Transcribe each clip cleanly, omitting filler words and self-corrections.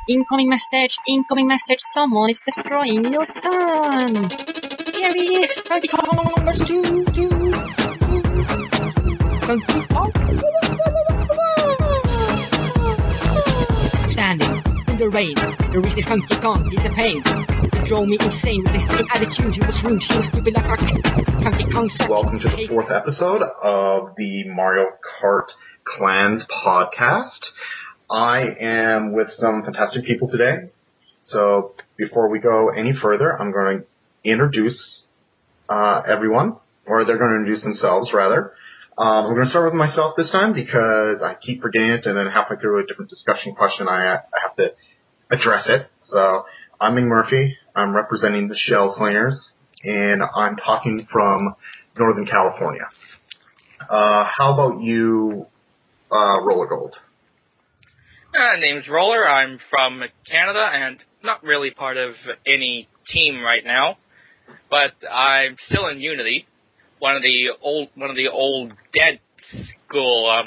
Incoming message, someone is destroying your son. Here he is, Funky Kong numbers 2. Funky Kong. Standing in the rain, there is this Funky Kong, he's a pain. He drove me insane with his fake attitude, he was rude, he was stupid like our Funky Kong such. Welcome to the 4th episode of the Mario Kart Clans podcast. I am with some fantastic people today. So before we go any further, I'm going to introduce everyone, or they're going to introduce themselves, rather. I'm going to start with myself this time because I keep forgetting it, and then halfway through a different discussion question, I have to address it. So I'm McMurphy. I'm representing the Shell Slingers, and I'm talking from Northern California. How about you, Rollergold? Name's Roller. I'm from Canada and not really part of any team right now, but I'm still in Unity, one of the old dead school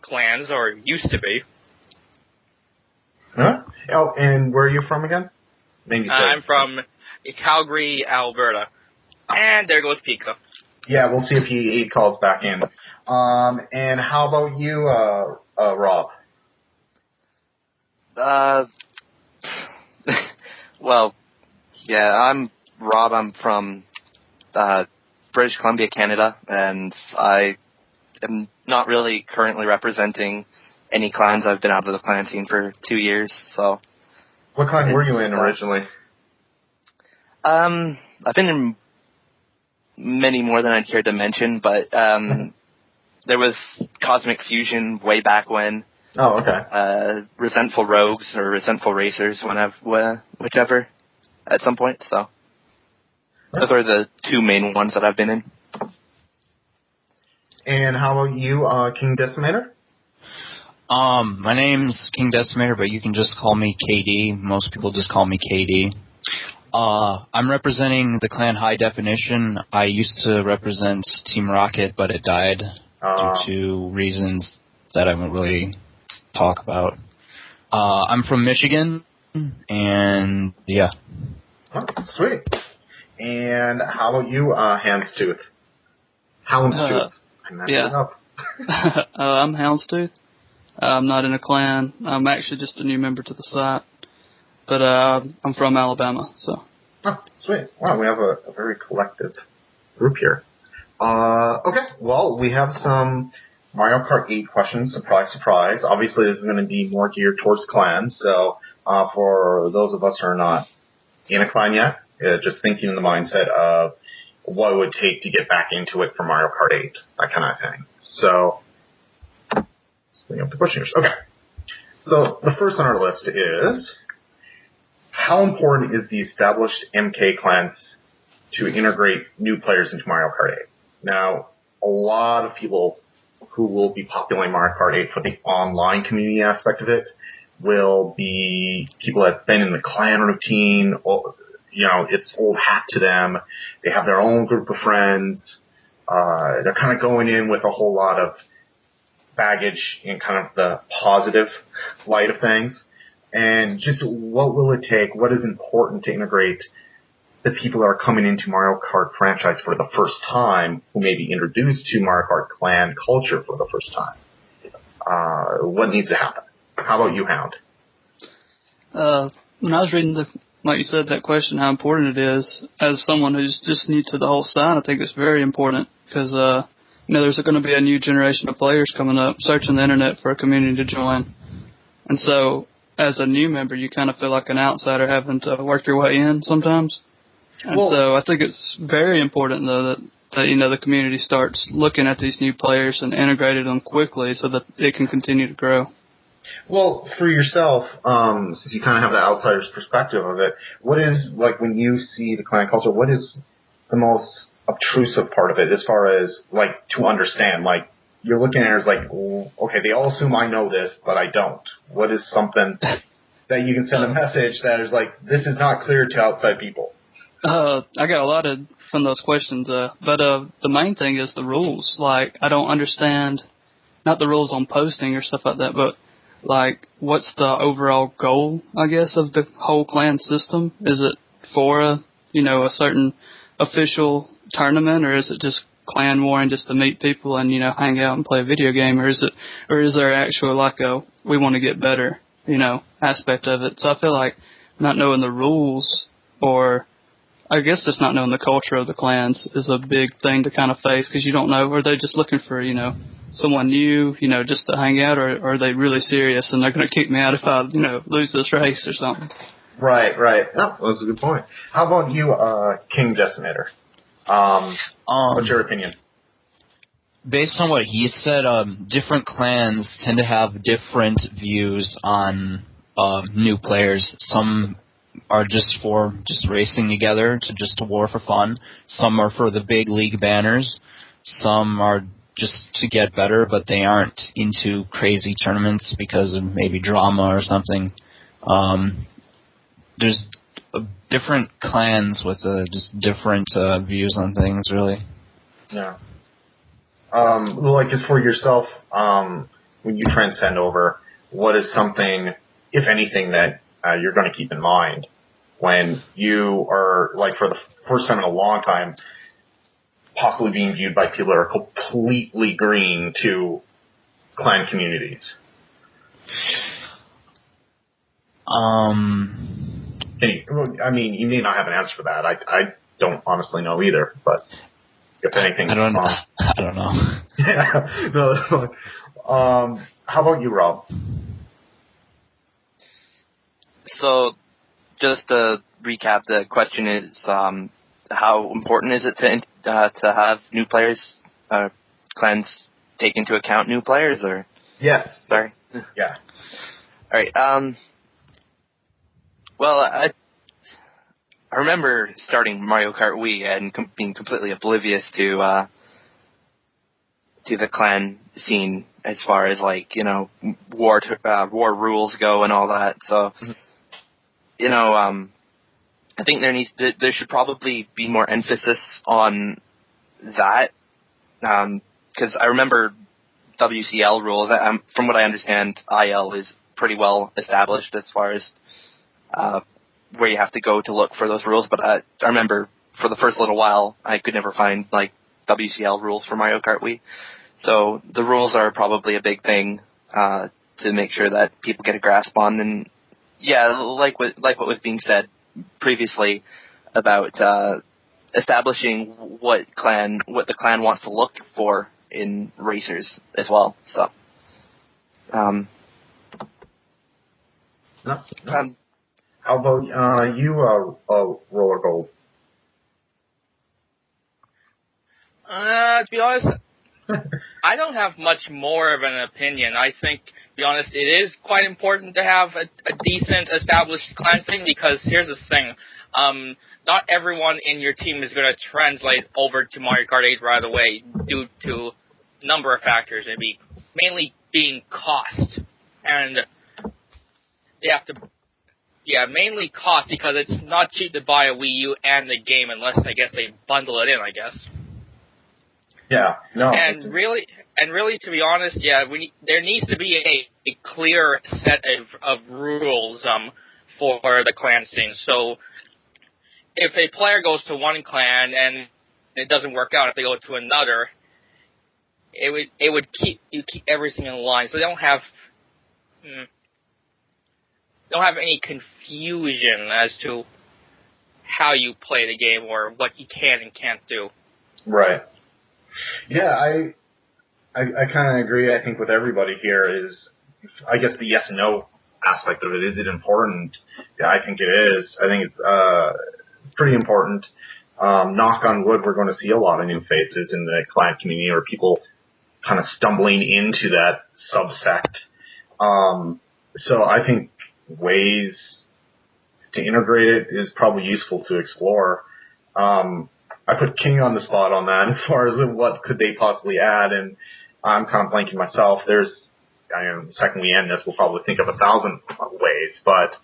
clans, or used to be. Huh? Oh, and where are you from again? Maybe I'm from Calgary, Alberta. And there goes Pika. Yeah, we'll see if he calls back in. And how about you, Rob? Well, yeah, I'm Rob. I'm from British Columbia, Canada, and I am not really currently representing any clans. I've been out of the clan scene for 2 years, so. What clan were you in originally? I've been in many more than I'd care to mention, but there was Cosmic Fusion way back when. Oh, okay. Resentful Rogues or Resentful Racers, whichever, at some point. So those are the two main ones that I've been in. And how about you, King Decimator? My name's King Decimator, but you can just call me KD. Most people just call me KD. I'm representing the clan High Definition. I used to represent Team Rocket, but it died due to reasons that I won't really talk about. I'm from Michigan, and yeah. Oh, sweet. And how about you, Houndstooth? Houndstooth. I messed it up. I'm Houndstooth. I'm not in a clan. I'm actually just a new member to the site. But I'm from Alabama, so. Oh, sweet. Wow, we have a very collective group here. Okay, well, we have some Mario Kart 8 questions, surprise, surprise. Obviously, this is going to be more geared towards clans, so for those of us who are not in a clan yet, just thinking in the mindset of what it would take to get back into it for Mario Kart 8, that kind of thing. So, let's bring up the questions. Okay, so the first on our list is, how important is the established MK clans to integrate new players into Mario Kart 8? Now, a lot of people who will be populating Mario Kart 8 for the online community aspect of it will be people that's been in the clan routine, or, you know, it's old hat to them. They have their own group of friends. They're kind of going in with a whole lot of baggage in kind of the positive light of things. And just what will it take? What is important to integrate the people that are coming into Mario Kart franchise for the first time, who may be introduced to Mario Kart clan culture for the first time? What needs to happen? How about you, Hound? When I was reading like you said, that question, how important it is, as someone who's just new to the whole site, I think it's very important because, there's going to be a new generation of players coming up, searching the internet for a community to join. And so, as a new member, you kind of feel like an outsider having to work your way in sometimes. And so I think it's very important, though, that the community starts looking at these new players and integrating them quickly so that it can continue to grow. Well, for yourself, since you kind of have the outsider's perspective of it, what is, like, when you see the clan culture, what is the most obtrusive part of it as far as, like, to understand? Like, you're looking at it as like, okay, they all assume I know this, but I don't. What is something that you can send a message that is like, this is not clear to outside people? I got a lot from those questions, but the main thing is the rules. Like, I don't understand, not the rules on posting or stuff like that, but like, what's the overall goal, I guess, of the whole clan system? Is it for a certain official tournament, or is it just clan warring just to meet people and, hang out and play a video game, or is there actual, like, we want to get better, aspect of it? So I feel like not knowing the rules, or I guess just not knowing the culture of the clans is a big thing to kind of face, because you don't know, are they just looking for, someone new, just to hang out, or are they really serious and they're going to kick me out if I, lose this race or something? Right. No, that's a good point. How about you, King Decimator? What's your opinion? Based on what he said, different clans tend to have different views on new players. Some are just for racing together, to war for fun. Some are for the big league banners. Some are just to get better, but they aren't into crazy tournaments because of maybe drama or something. There's different clans with just different views on things, really. Yeah. Like, just for yourself, when you transcend over, what is something, if anything, that you're going to keep in mind when you are, like, for the first time in a long time, possibly being viewed by people that are completely green to clan communities? You may not have an answer for that. I don't honestly know either, but if anything, I don't know. Yeah. No, that's fine. How about you, Rob? So, just to recap, the question is, how important is it to have new players, clans take into account new players, or? Yes. Sorry. Yeah. All right. Well, I remember starting Mario Kart Wii and being completely oblivious to the clan scene as far as, like, war rules go and all that. So, I think there should probably be more emphasis on that, because I remember WCL rules. From what I understand, IL is pretty well established as far as where you have to go to look for those rules. But I remember for the first little while, I could never find, like, WCL rules for Mario Kart Wii. So the rules are probably a big thing to make sure that people get a grasp on. And yeah, like what was being said previously about establishing what the clan wants to look for in racers as well. So, No. How about you, Rollergold? To be honest, I don't have much more of an opinion. I think, to be honest, it is quite important to have a decent established clan thing, because here's the thing. Not everyone in your team is going to translate over to Mario Kart 8 right away due to a number of factors. It'd be mainly being cost. And they have to... Yeah, mainly cost, because it's not cheap to buy a Wii U and the game unless, I guess, they bundle it in, I guess. Yeah, no. And really, to be honest, yeah, there needs to be a clear set of rules for the clan scene. So, if a player goes to one clan and it doesn't work out, if they go to another, it would keep everything in line. So they don't have any confusion as to how you play the game or what you can and can't do. Right. Yeah, I kind of agree. I think with everybody here is, I guess, the yes and no aspect of it. Is it important? Yeah, I think it is. I think it's pretty important. Knock on wood, we're going to see a lot of new faces in the clan community, or people kind of stumbling into that subsect. So I think ways to integrate it is probably useful to explore. I put King on the spot on that as far as what could they possibly add, and I'm kind of blanking myself. The second we end this, we'll probably think of 1,000 ways, but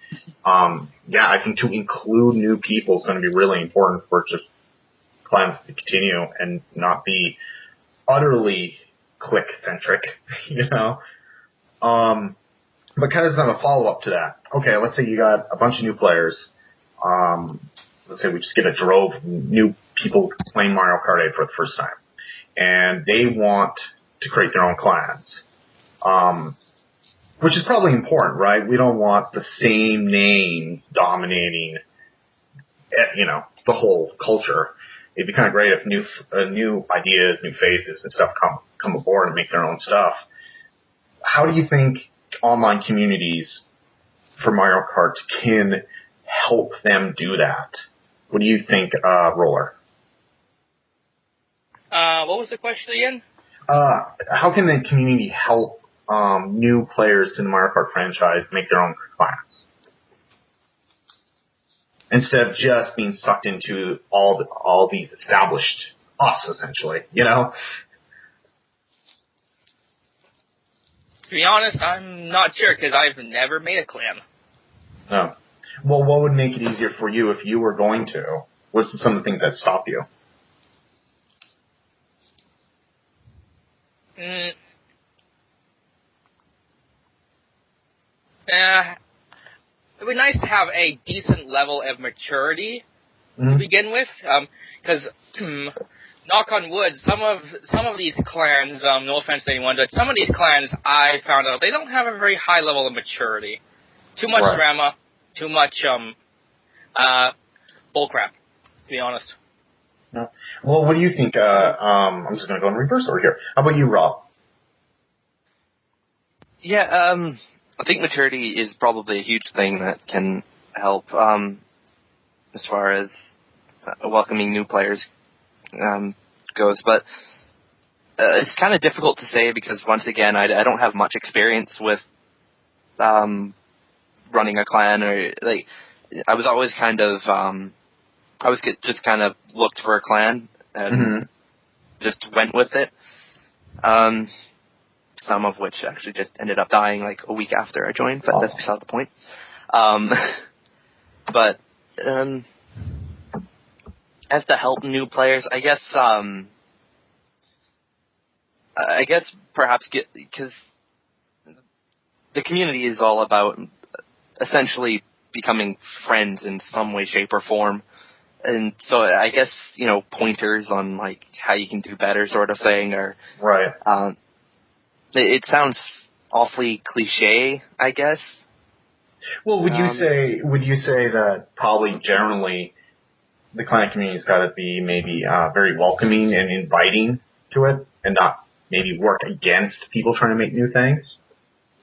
yeah, I think to include new people is going to be really important for just clans to continue and not be utterly clique-centric, But But kind of as a follow-up to that, okay, let's say you got a bunch of new players. Let's say we just get a drove of new people playing Mario Kart 8 for the first time. And they want to create their own clans. Which is probably important, right? We don't want the same names dominating, the whole culture. It'd be kind of great if new ideas, new faces and stuff come aboard and make their own stuff. How do you think online communities for Mario Kart can help them do that? What do you think, Roller? What was the question again? How can the community help new players to the Mario Kart franchise make their own clans? Instead of just being sucked into all these established us, essentially, To be honest, I'm not sure because I've never made a clan. No. Well, what would make it easier for you if you were going to? What's some of the things that stop you? It would be nice to have a decent level of maturity to begin with, because knock on wood, some of these clans, no offense to anyone, but some of these clans I found out they don't have a very high level of maturity. Too much drama, too much bullcrap, to be honest. No. Well, what do you think? I'm just going to go in reverse over here. How about you, Rob? Yeah, I think maturity is probably a huge thing that can help as far as welcoming new players goes. But it's kind of difficult to say because, once again, I don't have much experience with running a clan. Or I was always kind of just kind of looked for a clan and just went with it. Some of which actually just ended up dying like a week after I joined, but that's beside the point. But as to help new players, I guess perhaps because the community is all about essentially becoming friends in some way, shape, or form. And so I guess, pointers on like how you can do better sort of thing, or right. It sounds awfully cliche, I guess. Well, would you say that probably generally the clan community's got to be maybe very welcoming and inviting to it, and not maybe work against people trying to make new things?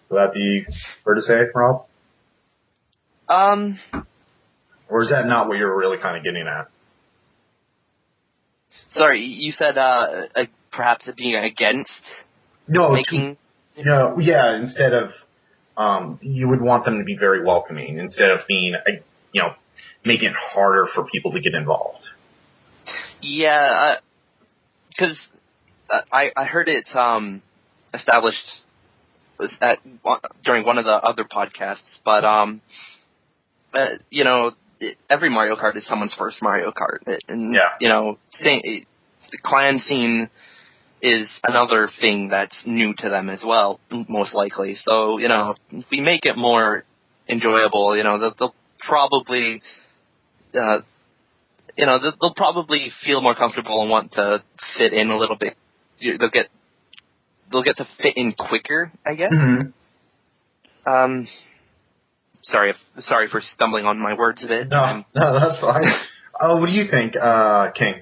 Would that be fair to say, Rob? Or is that not what you're really kind of getting at? Sorry, you said perhaps being against. Instead of, you would want them to be very welcoming instead of being, making it harder for people to get involved. Yeah, because I heard it established during one of the other podcasts, but every Mario Kart is someone's first Mario Kart, and the clan scene is another thing that's new to them as well, most likely. So, if we make it more enjoyable, they'll probably, they'll probably feel more comfortable and want to fit in a little bit. They'll get to fit in quicker, I guess. Mm-hmm. Sorry for stumbling on my words a bit. No, that's fine. What do you think, King?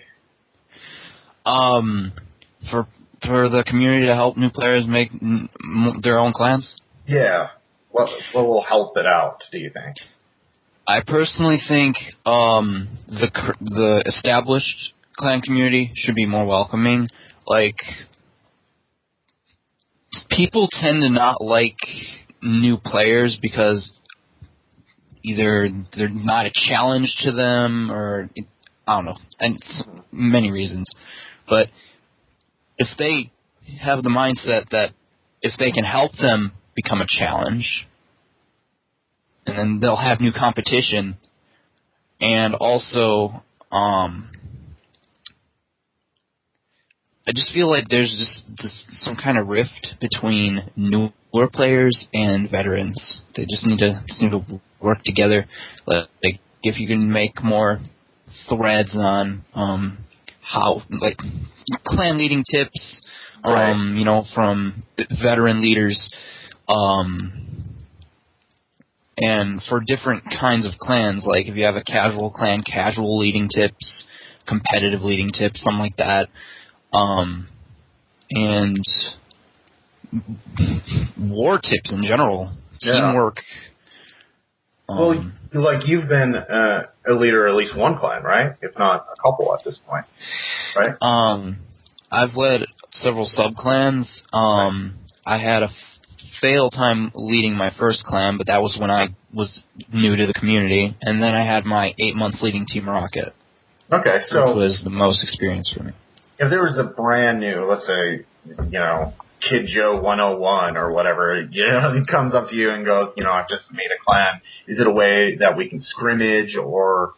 For the community to help new players make their own clans? Yeah. What will help it out, do you think? I personally think the established clan community should be more welcoming. Like, people tend to not like new players because either they're not a challenge to them, or I don't know, and many reasons. But if they have the mindset that if they can help them become a challenge, and then they'll have new competition, and also, I just feel like there's just some kind of rift between new newer players and veterans. They just need to work together. Like if you can make more threads on how, like, clan leading tips, from veteran leaders, and for different kinds of clans, like if you have a casual clan, casual leading tips, competitive leading tips, something like that, and war tips in general, teamwork. Well, like, you've been a leader of at least one clan, right? If not a couple at this point, right? I've led several sub-clans. I had a fail time leading my first clan, but that was when I was new to the community. And then I had my 8 months leading Team Rocket. Okay, so... which was the most experience for me. If there was a brand new, let's say, Kid Joe 101 or whatever, he comes up to you and goes, I've just made a clan. Is it a way that we can scrimmage or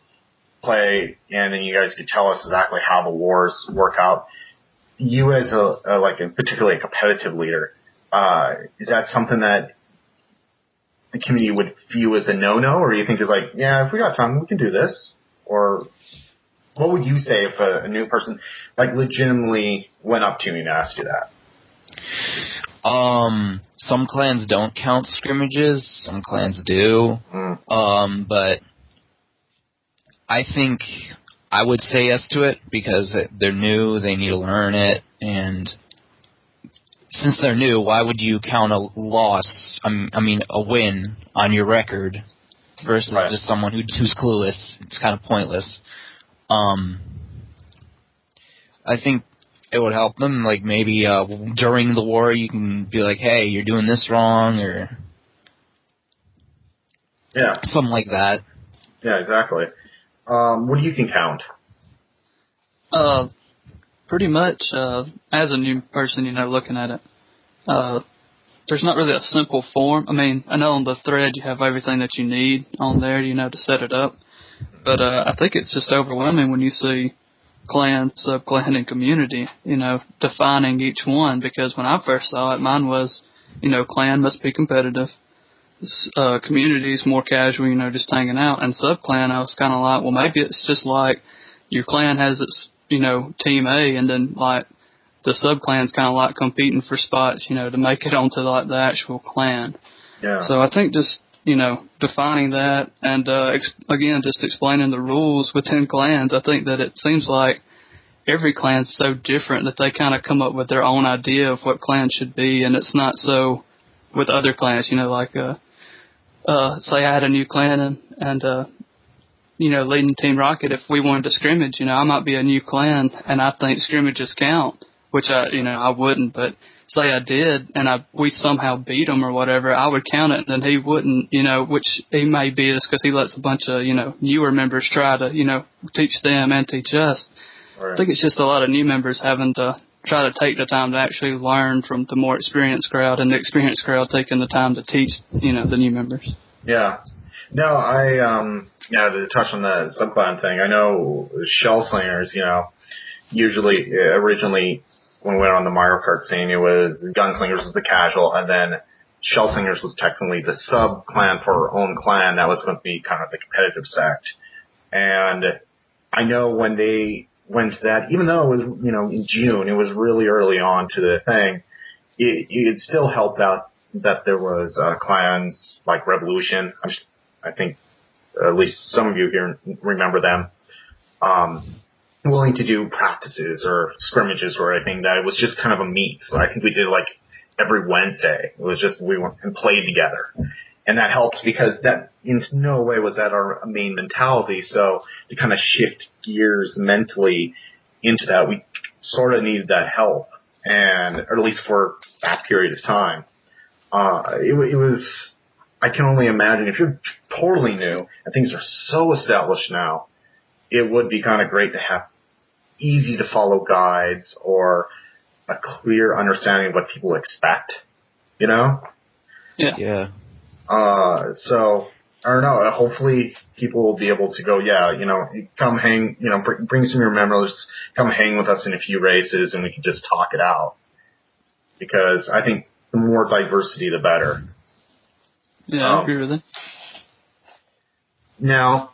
play, and then you guys could tell us exactly how the wars work out? You as particularly a competitive leader, is that something that the community would view as a no-no, or you think it's like, if we got time, we can do this? Or what would you say if a new person, legitimately went up to you and asked you that? Some clans don't count scrimmages, some clans do. But I think I would say yes to it because they're new, they need to learn it, and since they're new, why would you count a loss, a win on your record versus just someone who's clueless? It's kind of pointless. I think it would help them, maybe during the war you can be like, hey, you're doing this wrong, or something like that. Yeah, exactly. What do you think, Hound? Pretty much, as a new person, looking at it, there's not really a simple form. I know on the thread you have everything that you need on there, to set it up. But I think it's just overwhelming when you see clan, sub-clan, and community, defining each one. Because when I first saw it, mine was, clan must be competitive. Community is more casual, just hanging out. And sub-clan, I was kind of like, well, maybe it's just like your clan has its, team A, and then, the sub-clan's kind of like competing for spots, to make it onto, the actual clan. Yeah. So I think just, defining that and, again, just explaining the rules within clans. I think that it seems like every clan's so different that they kind of come up with their own idea of what clan should be, and it's not so with other clans, say I had a new clan and leading Team Rocket, if we wanted to scrimmage, I might be a new clan and I think scrimmages count, which I wouldn't, but say I did and we somehow beat him or whatever, I would count it, and then he wouldn't, which he may be just because he lets a bunch of, newer members try to, teach them and teach us. Right. I think it's just a lot of new members having to try to take the time to actually learn from the more experienced crowd, and the experienced crowd taking the time to teach, the new members. Yeah. No, to touch on the subclan thing, I know Shell Slingers, usually, originally, when we went on the Mario Kart scene, it was Gunslingers was the casual, and then Shell Slingers was technically the sub-clan for our own clan that was going to be kind of the competitive sect. And I know when they went to that, even though it was, in June, it was really early on to the thing, it still helped out that there was clans like Revolution. I think at least some of you here remember them, willing to do practices or scrimmages or anything, that it was just kind of a meet. So I think we did every Wednesday. It was just we went and played together. And that helps because that in no way was that our main mentality. So to kind of shift gears mentally into that, we sort of needed that help, and or at least for that period of time. It was, I can only imagine if you're totally new and things are so established now, it would be kind of great to have easy to follow guides or a clear understanding of what people expect, Yeah. Yeah. So, I don't know, hopefully people will be able to go, come hang, bring some of your members, come hang with us in a few races and we can just talk it out. Because I think the more diversity, the better. Yeah, I agree with it. Now,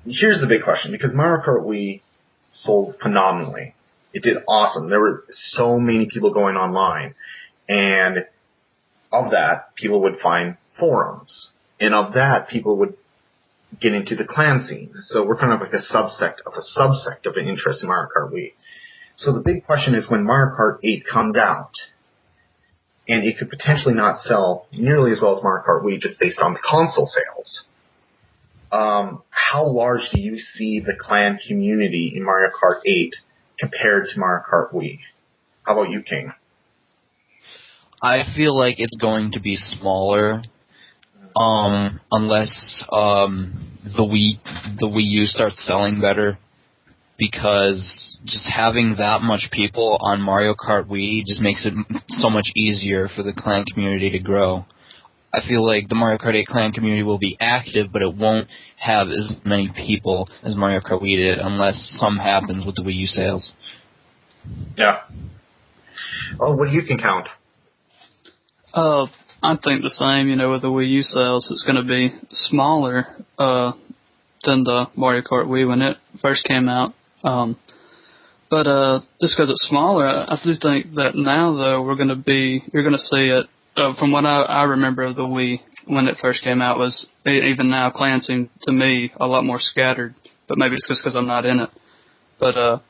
here's the big question, because Mario Kart Wii sold phenomenally. It did awesome. There were so many people going online, and of that, people would find forums, and of that, people would get into the clan scene. So we're kind of like a subsect of an interest in Mario Kart Wii. So the big question is, when Mario Kart 8 comes out, and it could potentially not sell nearly as well as Mario Kart Wii just based on the console sales, how large do you see the clan community in Mario Kart 8 compared to Mario Kart Wii? How about you, King? I feel like it's going to be smaller, unless the Wii U starts selling better, because just having that much people on Mario Kart Wii just makes it so much easier for the clan community to grow. I feel like the Mario Kart 8 clan community will be active, but it won't have as many people as Mario Kart Wii did unless something happens with the Wii U sales. Yeah. Oh, what do you think, Count? I think the same, with the Wii U sales. It's going to be smaller than the Mario Kart Wii when it first came out. But just because it's smaller, I do think that now, though, you're going to see it. From what I remember of the Wii when it first came out, was even now clans seem to me a lot more scattered. But maybe it's just because I'm not in it. But I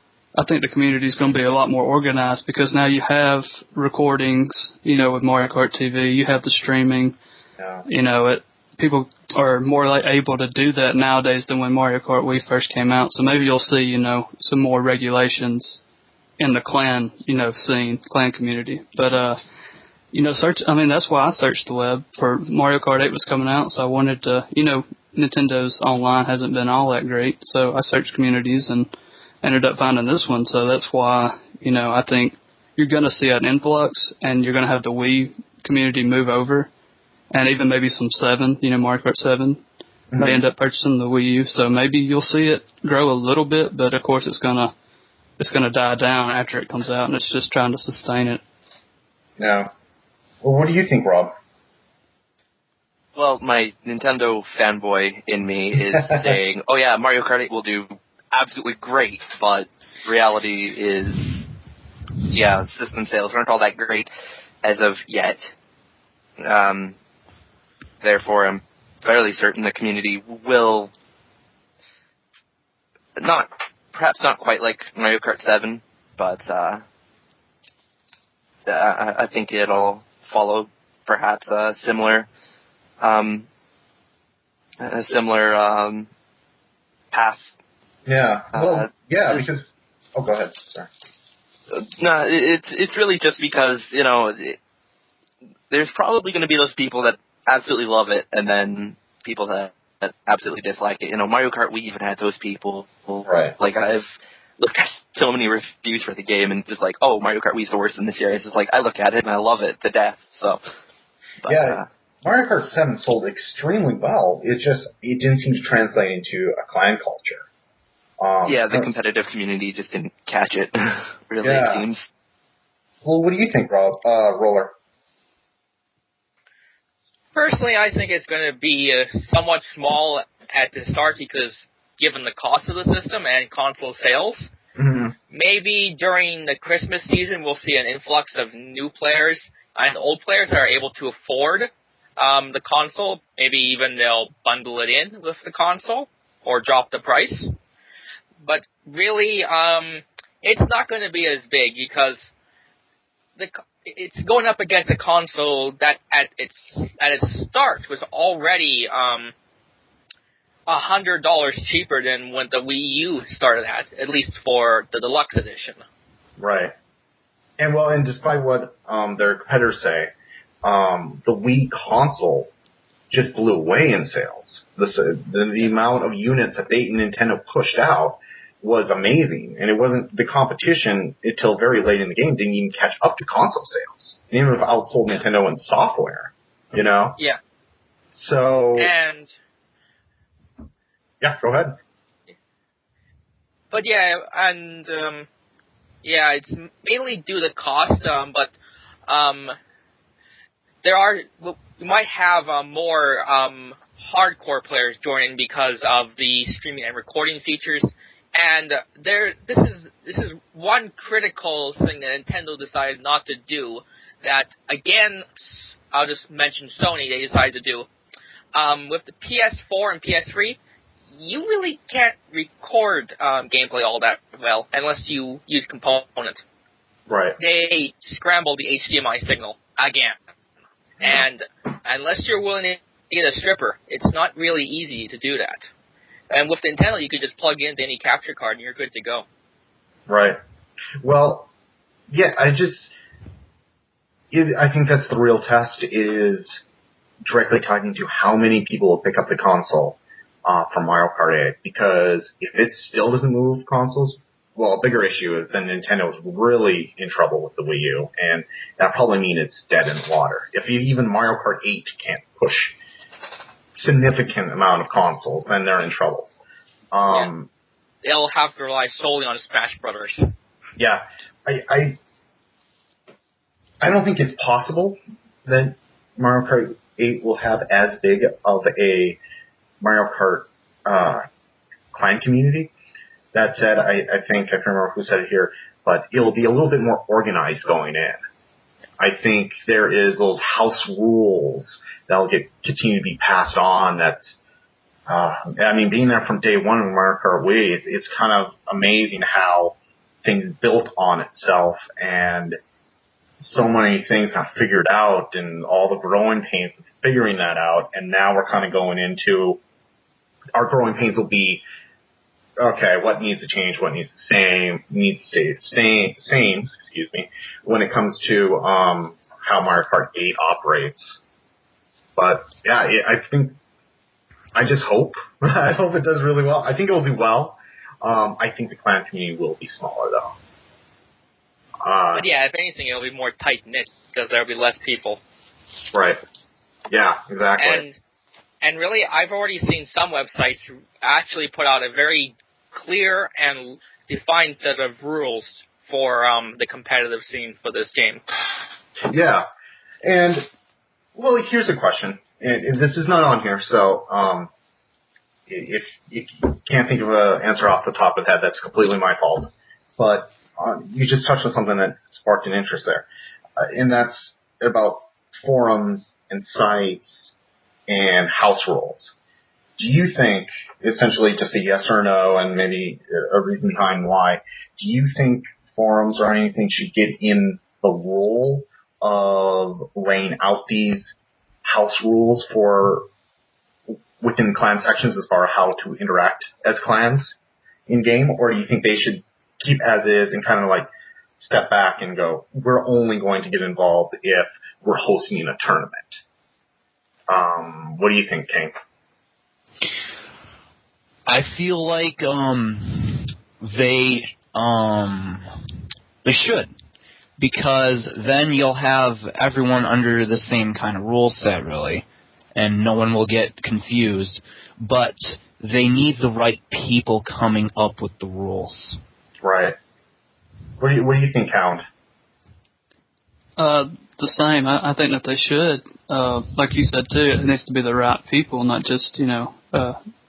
think the community is going to be a lot more organized, because now you have recordings, with Mario Kart TV. You have the streaming. Yeah. People are more able to do that nowadays than when Mario Kart Wii first came out. So maybe you'll see, some more regulations in the clan, scene, clan community. But, that's why I searched the web for Mario Kart 8 was coming out. So I wanted to, Nintendo's online hasn't been all that great. So I searched communities and ended up finding this one. So that's why, I think you're going to see an influx, and you're going to have the Wii community move over, and even maybe some 7, Mario Kart 7. Mm-hmm. They end up purchasing the Wii U. So maybe you'll see it grow a little bit, but of course it's gonna die down after it comes out, and it's just trying to sustain it. Yeah. Well, what do you think, Rob? Well, my Nintendo fanboy in me is saying, oh yeah, Mario Kart 8 will do absolutely great, but reality is, system sales aren't all that great as of yet. Therefore, I'm fairly certain the community will perhaps not quite like Mario Kart 7, but I think it'll follow perhaps a similar path. Yeah. Well, because. Oh, go ahead. Sorry. No, it's really just because there's probably going to be those people that absolutely love it, and then people that absolutely dislike it. Mario Kart Wii even had those people. Right. Like, I've looked at so many reviews for the game, and just like, oh, Mario Kart Wii is the worst in the series. It's like, I look at it and I love it to death. So, but, Mario Kart 7 sold extremely well. It didn't seem to translate into a clan culture. The competitive community just didn't catch it. Really, it seems. Well, what do you think, Rob? Roller? Personally, I think it's going to be somewhat small at the start, because given the cost of the system and console sales, maybe during the Christmas season we'll see an influx of new players and old players that are able to afford the console. Maybe even they'll bundle it in with the console or drop the price. But really, it's not going to be as big, because it's going up against a console that at its start was already $100 cheaper than when the Wii U started at least for the deluxe edition. Right. And despite what their competitors say, the Wii console just blew away in sales. The amount of units that Nintendo pushed out was amazing, and it wasn't the competition until very late in the game didn't even catch up to console sales. It even outsold Nintendo in software, Yeah. So. Yeah, go ahead. But yeah, and Yeah, it's mainly due to cost, but we might have more hardcore players joining because of the streaming and recording features. And this is one critical thing that Nintendo decided not to do. That again, I'll just mention Sony. They decided to do with the PS4 and PS3. You really can't record gameplay all that well unless you use component. Right. They scramble the HDMI signal again, and unless you're willing to get a stripper, it's not really easy to do that. And with Nintendo, you could just plug into any capture card and you're good to go. Right. Well, yeah, I think that's the real test, is directly tied into how many people will pick up the console from Mario Kart 8. Because if it still doesn't move consoles, well, a bigger issue is then Nintendo's really in trouble with the Wii U, and that probably means it's dead in the water. If even Mario Kart 8 can't push significant amount of consoles, then they're in trouble. They'll have to rely solely on Smash Brothers. Yeah, I don't think it's possible that Mario Kart 8 will have as big of a Mario Kart clan community. That said, I think, I can't remember who said it here, but it'll be a little bit more organized going in. I think there is those house rules that'll continue to be passed on. That's, being there from day one in Mario Kart Wii, it's kind of amazing how things built on itself, and so many things got figured out, and all the growing pains of figuring that out. And now we're kind of going into our growing pains will be, okay, what needs to change, what needs to stay same, when it comes to how Mario Kart 8 operates. But yeah, I just hope. I hope it does really well. I think it will do well. I think the clan community will be smaller, though. But yeah, if anything, it'll be more tight-knit because there'll be less people. Right. Yeah, exactly. And really, I've already seen some websites actually put out a very clear and defined set of rules for the competitive scene for this game. Yeah. And, well, here's a question. And this is not on here, so if you can't think of an answer off the top of the head, that's completely my fault. But you just touched on something that sparked an interest there. And that's about forums and sites and house rules. Do you think, essentially just a yes or no, and maybe a reason behind why, do you think forums or anything should get in the role of laying out these house rules for within clan sections as far as how to interact as clans in game, or do you think they should keep as is and kind of like step back and go, we're only going to get involved if we're hosting a tournament? What do you think, King? I feel like they should, because then you'll have everyone under the same kind of rule set, really, and no one will get confused. But they need the right people coming up with the rules. Right. What do you think, Hound? The same. I think that they should. Like you said too, it needs to be the right people, not just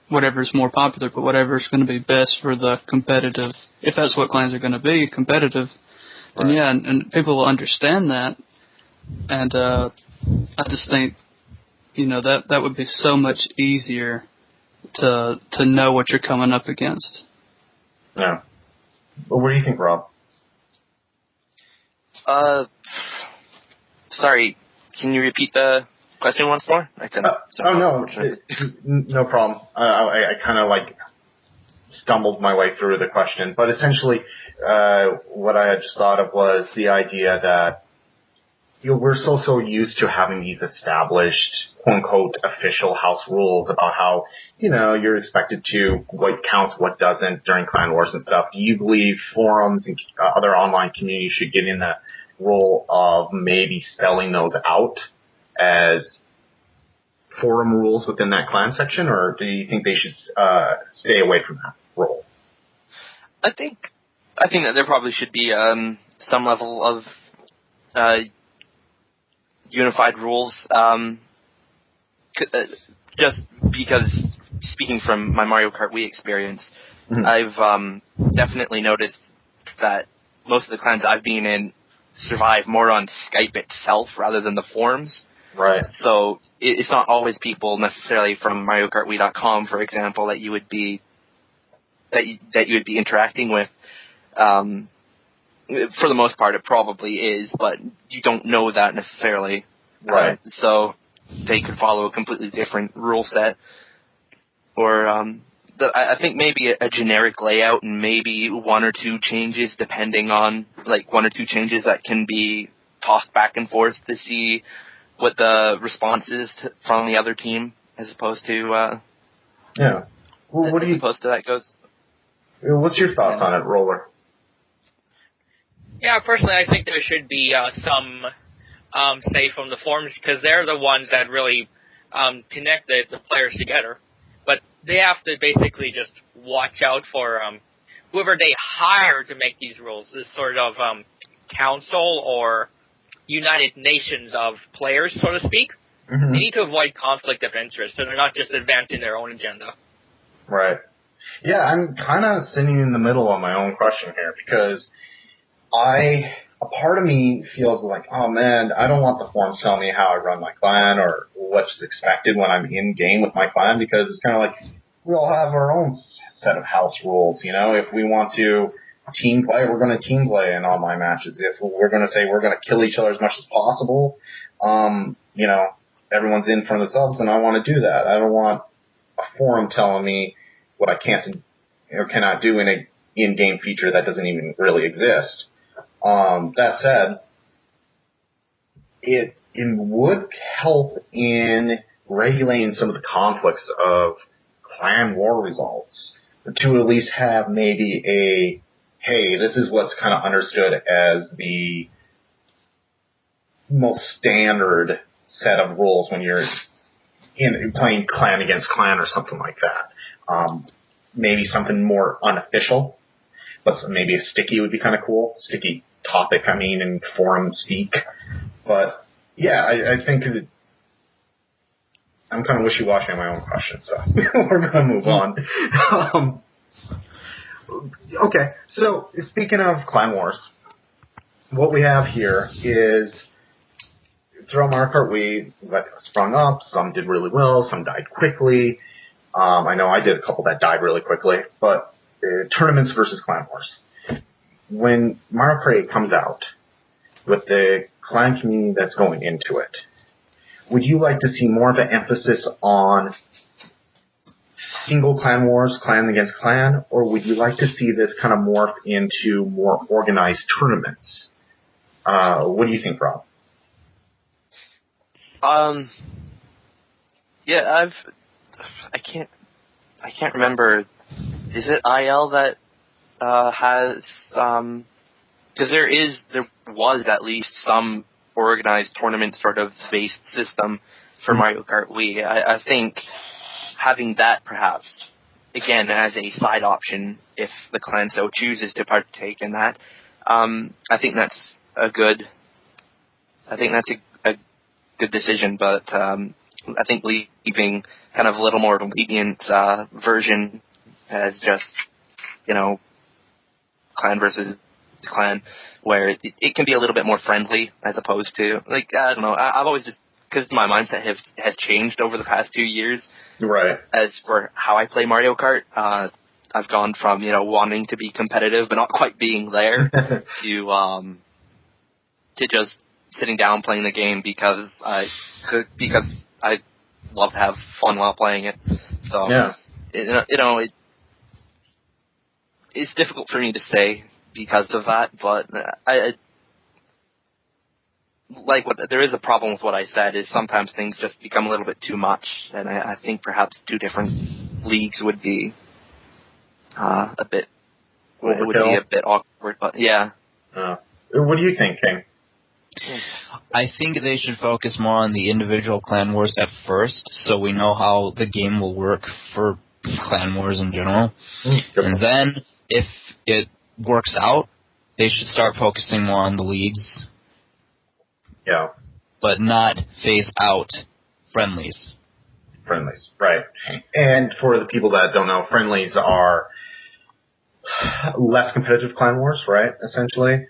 whatever's more popular, but whatever's going to be best for the competitive. If that's what clans are going to be, competitive. Then right. Yeah, and people will understand that. And I just think, that would be so much easier to know what you're coming up against. Yeah. Well, what do you think, Rob? Sorry, can you repeat the question once more? No, no problem. I kind of stumbled my way through the question, but essentially, what I had just thought of was the idea that we're so used to having these established, quote unquote, official house rules about how you're expected to what counts, what doesn't during clan wars and stuff. Do you believe forums and other online communities should get in the role of maybe spelling those out as forum rules within that clan section, or do you think they should stay away from that role? I think I think that there probably should be some level of unified rules. Just because, speaking from my Mario Kart Wii experience, I've definitely noticed that most of the clans I've been in survive more on Skype itself rather than the forums. Right. So it's not always people necessarily from MarioKartWii.com, for example, that you would be interacting with. For the most part, it probably is, but you don't know that necessarily. Right. So they could follow a completely different rule set, or I think maybe a generic layout and maybe one or two changes, depending on one or two changes that can be tossed back and forth to see what the response is from the other team, as opposed to yeah. Well, what do you opposed to that goes? What's your thoughts on it, Roller? Yeah, personally, I think there should be some say from the forums, because they're the ones that really connect the players together. But they have to basically just watch out for whoever they hire to make these rules, this sort of council or United Nations of players, so to speak. Mm-hmm. They need to avoid conflict of interest, so they're not just advancing their own agenda. Right. Yeah, I'm kind of sitting in the middle on my own question here, because a part of me feels like, oh man, I don't want the forums telling me how I run my clan or what's expected when I'm in game with my clan, because it's kind of like we all have our own set of house rules. If we want to team play, we're going to team play in all my matches. If we're going to say we're going to kill each other as much as possible, everyone's in for themselves, and I want to do that. I don't want a forum telling me what I can't or cannot do in a in-game feature that doesn't even really exist. That said, it would help in regulating some of the conflicts of clan war results, to at least have maybe hey, this is what's kind of understood as the most standard set of rules when you're playing clan against clan or something like that. Maybe something more unofficial, but maybe a sticky would be kind of cool. Sticky topic, in forum speak. But yeah, I think I'm kind of wishy-washy on my own question, so we're going to move on. Okay, so speaking of clan wars, what we have here is throughout Mario Kart Wii, that sprung up. Some did really well, some died quickly. I know I did a couple that died really quickly, but tournaments versus clan wars. When Mario Kart 8 comes out, with the clan community that's going into it, would you like to see more of an emphasis on single clan wars, clan against clan, or would you like to see this kind of morph into more organized tournaments? What do you think, Rob? Yeah, I can't remember. Is it IL that has because there was at least some organized tournament sort of based system for Mario Kart Wii. I think having that perhaps again as a side option if the clan so chooses to partake in that, I think that's a good decision, but I think leaving kind of a little more lenient version as just clan versus clan, where it can be a little bit more friendly as opposed to I don't know. I've always just because my mindset has changed over the past 2 years. Right. As for how I play Mario Kart, I've gone from wanting to be competitive but not quite being there to just sitting down playing the game because I love to have fun while playing it. So yeah. It's difficult for me to say because of that, but there is a problem with what I said is sometimes things just become a little bit too much, and I think perhaps 2 different leagues would be a bit awkward, but yeah. What do you think, King? I think they should focus more on the individual clan wars at first, so we know how the game will work for clan wars in general. And then, if it works out, they should start focusing more on the leagues. Yeah. But not phase out friendlies. Friendlies, right. And for the people that don't know, friendlies are less competitive clan wars, right, essentially?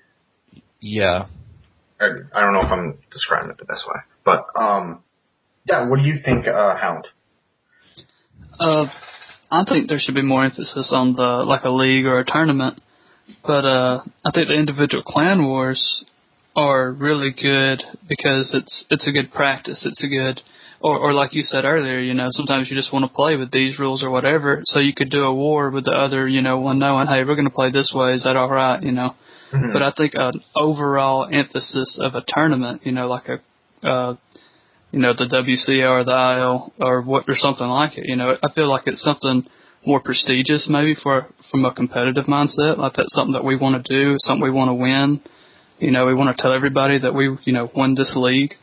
Yeah. I don't know if I'm describing it the best way. But, yeah, what do you think, Hound? I think there should be more emphasis on a league or a tournament. But I think the individual clan wars are really good because it's a good practice. It's a good, or like you said earlier, sometimes you just want to play with these rules or whatever. So you could do a war with the other, one knowing, hey, we're going to play this way. Is that all right? Mm-hmm. But I think an overall emphasis of a tournament, like the WCO or the IL or something like it. I feel like it's something more prestigious maybe from a competitive mindset. Like that's something that we want to do, something we want to win. We want to tell everybody that we, won this league.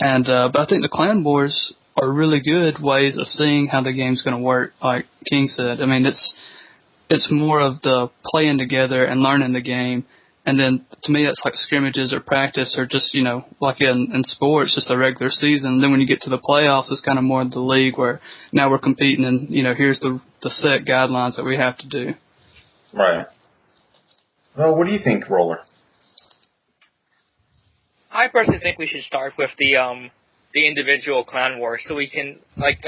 And but I think the clan wars are really good ways of seeing how the game's going to work. Like King said, I mean, it's more of the playing together and learning the game. And then, to me, that's like scrimmages or practice or just, like in sports, just a regular season. Then when you get to the playoffs, it's kind of more the league where now we're competing and, here's the set guidelines that we have to do. Right. Well, what do you think, Roller? I personally think we should start with the individual clan war so we can, is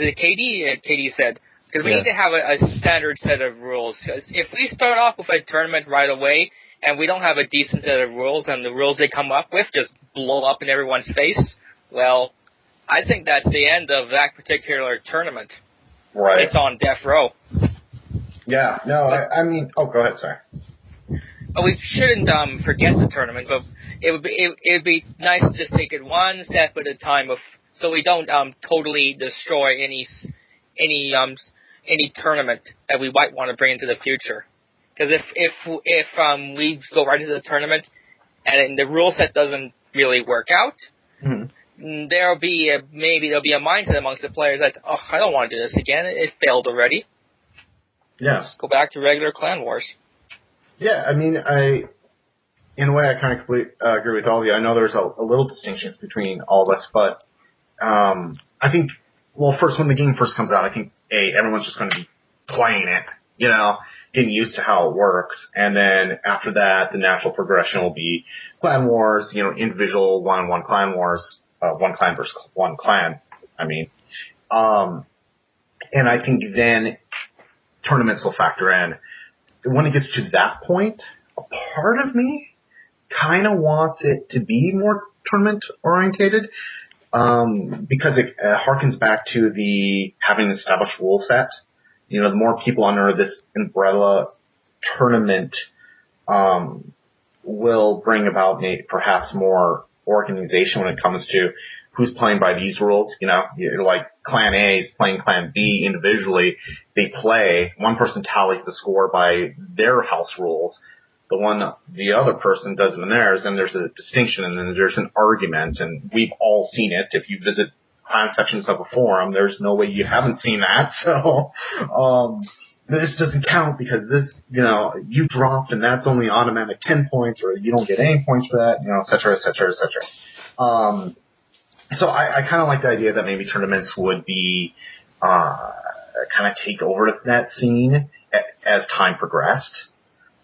it KD? KD said. Because we need to have a standard set of rules. Because if we start off with a tournament right away and we don't have a decent set of rules and the rules they come up with just blow up in everyone's face, well, I think that's the end of that particular tournament. Right. It's on death row. Yeah. No, I mean... Oh, go ahead, sorry. We shouldn't forget the tournament, but it would be nice to just take it one step at a time so we don't totally destroy any tournament that we might want to bring into the future. Because if we go right into the tournament and the rule set doesn't really work out, there'll be a mindset amongst the players that, I don't want to do this again. It failed already. Yeah. Let's go back to regular clan wars. Yeah, I mean, in a way, I kind of agree with all of you. I know there's a little distinctions between all of us, but I think, well, first, when the game first comes out, I think, everyone's just going to be playing it, getting used to how it works. And then after that, the natural progression will be clan wars, individual one-on-one clan wars, one clan versus one clan, I mean. And I think then tournaments will factor in. When it gets to that point, a part of me kind of wants it to be more tournament-orientated. Because it harkens back to having an established rule set. The more people under this umbrella tournament will bring about perhaps more organization when it comes to who's playing by these rules. Like Clan A is playing Clan B individually. They play. One person tallies the score by their house rules. The other person does it in theirs, and there's a distinction, and then there's an argument, and we've all seen it. If you visit clan sections of a forum, there's no way you haven't seen that. So, this doesn't count because this, you dropped, and that's only automatic 10 points, or you don't get any points for that, et cetera, et cetera, et cetera. So I kind of like the idea that maybe tournaments would be, kind of take over that scene as time progressed,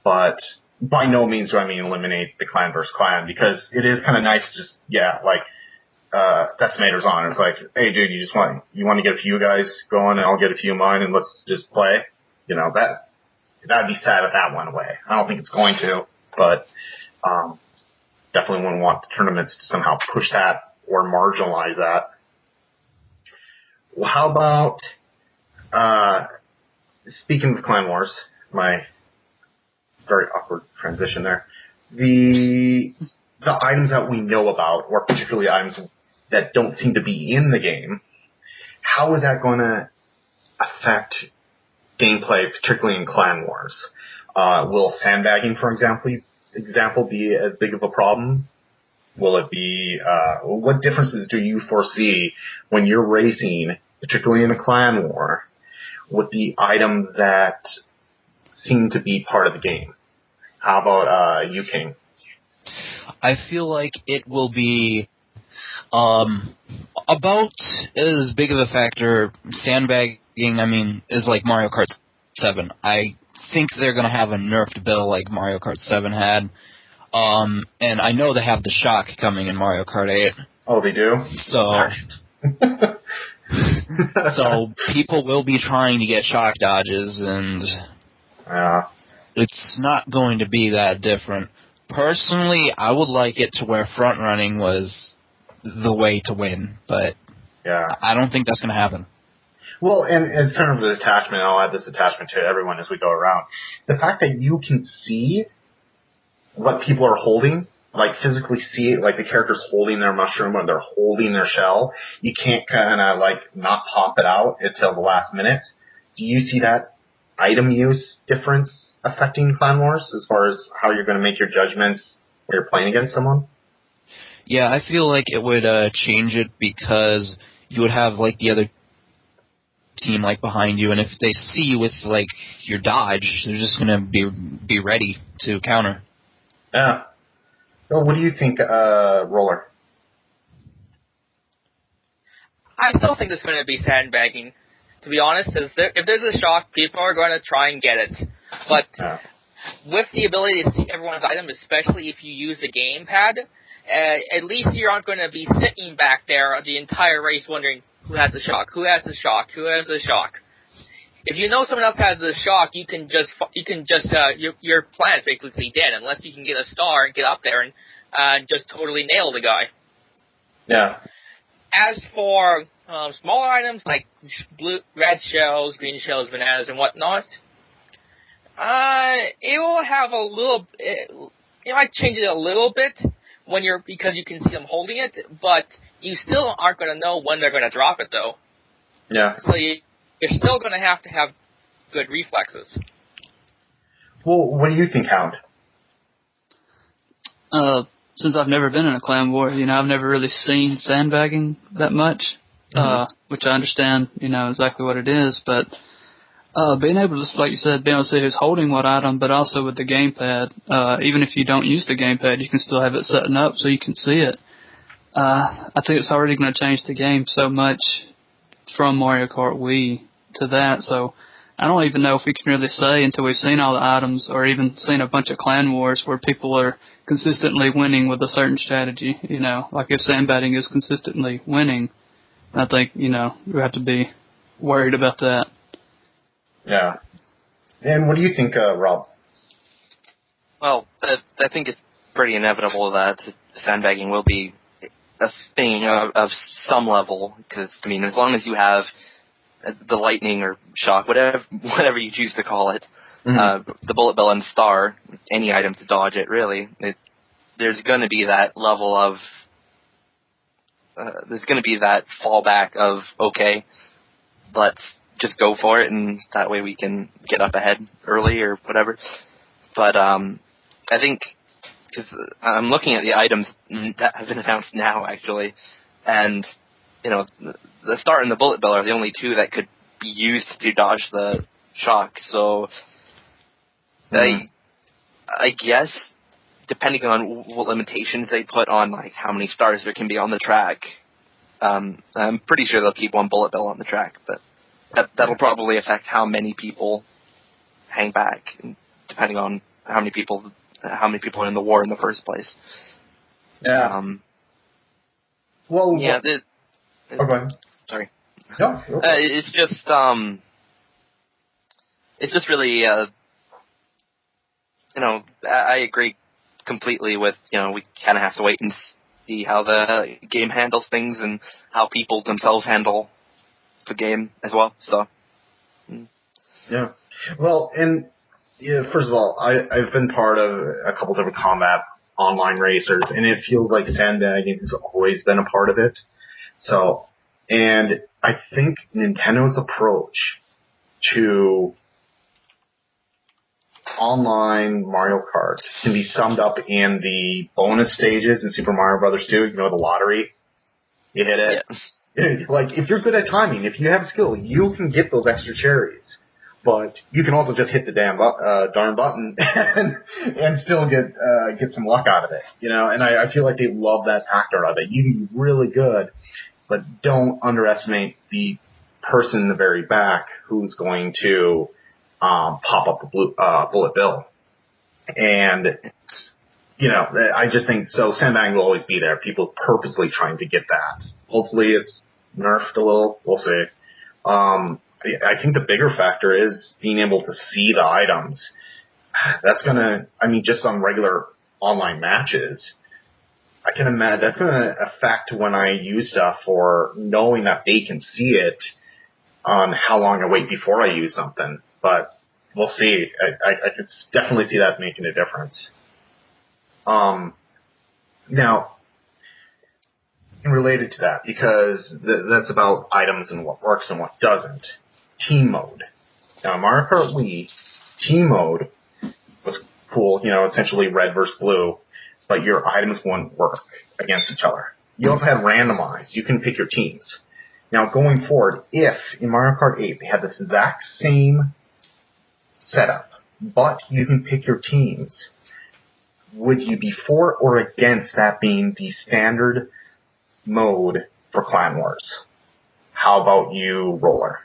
but by no means do I mean eliminate the clan versus clan, because it is kind of nice to just, Decimator's on. It's like, hey dude, you want to get a few guys going and I'll get a few of mine and let's just play. That'd be sad if that went away. I don't think it's going to, but, definitely wouldn't want the tournaments to somehow push that or marginalize that. Well, how about, speaking of clan wars, my very awkward transition there. The items that we know about, or particularly items that don't seem to be in the game, how is that going to affect gameplay, particularly in clan wars? Will sandbagging, for example, be as big of a problem? Will it be, what differences do you foresee when you're racing, particularly in a clan war, with the items that seem to be part of the game. How about you, King? I feel like it will be about as big of a factor. Sandbagging, I mean, is like Mario Kart 7. I think they're going to have a nerfed bill like Mario Kart 7 had. And I know they have the shock coming in Mario Kart 8. Oh, they do? So, so people will be trying to get shock dodges, and it's not going to be that different. Personally, I would like it to where front running was the way to win, but I don't think that's going to happen. Well, and as kind of an attachment, I'll add this attachment to everyone as we go around. The fact that you can see what people are holding, like physically see it, like the character's holding their mushroom or they're holding their shell, you can't kind of like not pop it out until the last minute. Do you see that item use difference affecting Clan Wars as far as how you're going to make your judgments when you're playing against someone? Yeah, I feel like it would change it because you would have like the other team like behind you, and if they see you with like your dodge, they're just going to be ready to counter. Yeah. Well, what do you think, Roller? I still think there's going to be sandbagging. To be honest, if there's a shock, people are going to try and get it. But with the ability to see everyone's item, especially if you use the gamepad, at least you aren't going to be sitting back there the entire race wondering who has the shock, who has the shock, who has the shock. If you know someone else has the shock, your plan is basically dead unless you can get a star and get up there and just totally nail the guy. Yeah. As for smaller items like red shells, green shells, bananas, and whatnot, it will have a little. It might change it a little bit because you can see them holding it, but you still aren't going to know when they're going to drop it, though. Yeah. So you're still going to have good reflexes. Well, what do you think, Hound? Since I've never been in a clan war, I've never really seen sandbagging that much, which I understand, exactly what it is, but being able to, like you said, being able to see who's holding what item, but also with the gamepad, even if you don't use the gamepad, you can still have it setting up so you can see it. I think it's already going to change the game so much from Mario Kart Wii to that, so I don't even know if we can really say until we've seen all the items or even seen a bunch of clan wars where people are consistently winning with a certain strategy, like if sandbagging is consistently winning, I think, we have to be worried about that. Yeah. And what do you think, Rob? Well, I think it's pretty inevitable that sandbagging will be a thing of some level, because, as long as you have the lightning or shock, whatever you choose to call it, the bullet bill and star, any item to dodge it, really, there's going to be that level of, there's going to be that fallback of, okay, let's just go for it, and that way we can get up ahead early or whatever. But I think, because I'm looking at the items that have been announced now, actually, and, the star and the bullet bill are the only two that could be used to dodge the shock, so I guess, depending on what limitations they put on, like, how many stars there can be on the track, I'm pretty sure they'll keep one bullet bill on the track, but that'll probably affect how many people hang back, depending on how many people are in the war in the first place. Yeah. Well, yeah. Go ahead. Sorry. No. It's just really, I agree completely with, we kind of have to wait and see how the game handles things and how people themselves handle the game as well. So. Yeah. Well, and first of all, I've been part of a couple different combat online racers, and it feels like sandbagging has always been a part of it. So, and I think Nintendo's approach to online Mario Kart can be summed up in the bonus stages in Super Mario Bros. 2, the lottery. You hit it. Yeah. Like, if you're good at timing, if you have skill, you can get those extra cherries. But you can also just hit the darn button and still get some luck out of it, you know. And I feel like they love that factor of it. You can be really good, but don't underestimate the person in the very back who's going to pop up a bullet bill. And you know, I just think so. Sandbagging will always be there. People purposely trying to get that. Hopefully, it's nerfed a little. We'll see. I think the bigger factor is being able to see the items. That's gonna, I mean, just on regular online matches, I can imagine that's gonna affect when I use stuff for knowing that they can see it on how long I wait before I use something. But we'll see. I can definitely see that making a difference. Now, related to that, because that's about items and what works and what doesn't. Team mode. Now, in Mario Kart Wii, team mode was cool, you know, essentially red versus blue, but your items wouldn't work against each other. You also had randomized. You can pick your teams. Now, going forward, if in Mario Kart 8 they had this exact same setup, but you can pick your teams, would you be for or against that being the standard mode for Clan Wars? How about you, Roller?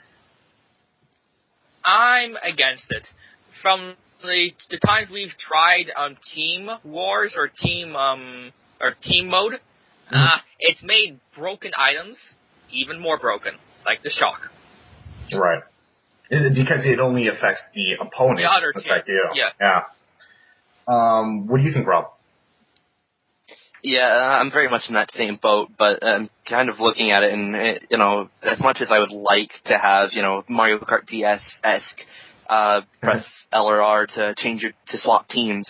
I'm against it. From the times we've tried Team Wars or Team Mode, it's made broken items even more broken, like the shock. Right. Because it only affects the opponent. The other team. Affect you. Yeah. What do you think, Rob? Yeah, I'm very much in that same boat, but I'm kind of looking at it, and you know, as much as I would like to have, you know, Mario Kart DS-esque, press L or R to to swap teams.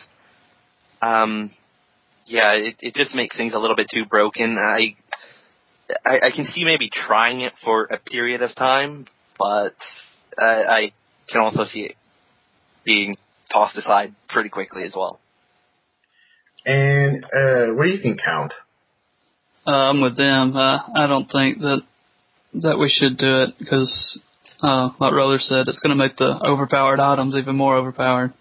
Yeah, it just makes things a little bit too broken. I can see maybe trying it for a period of time, but I can also see it being tossed aside pretty quickly as well. And what do you think, Count? I'm with them. I don't think that we should do it because, like Roller said, it's going to make the overpowered items even more overpowered.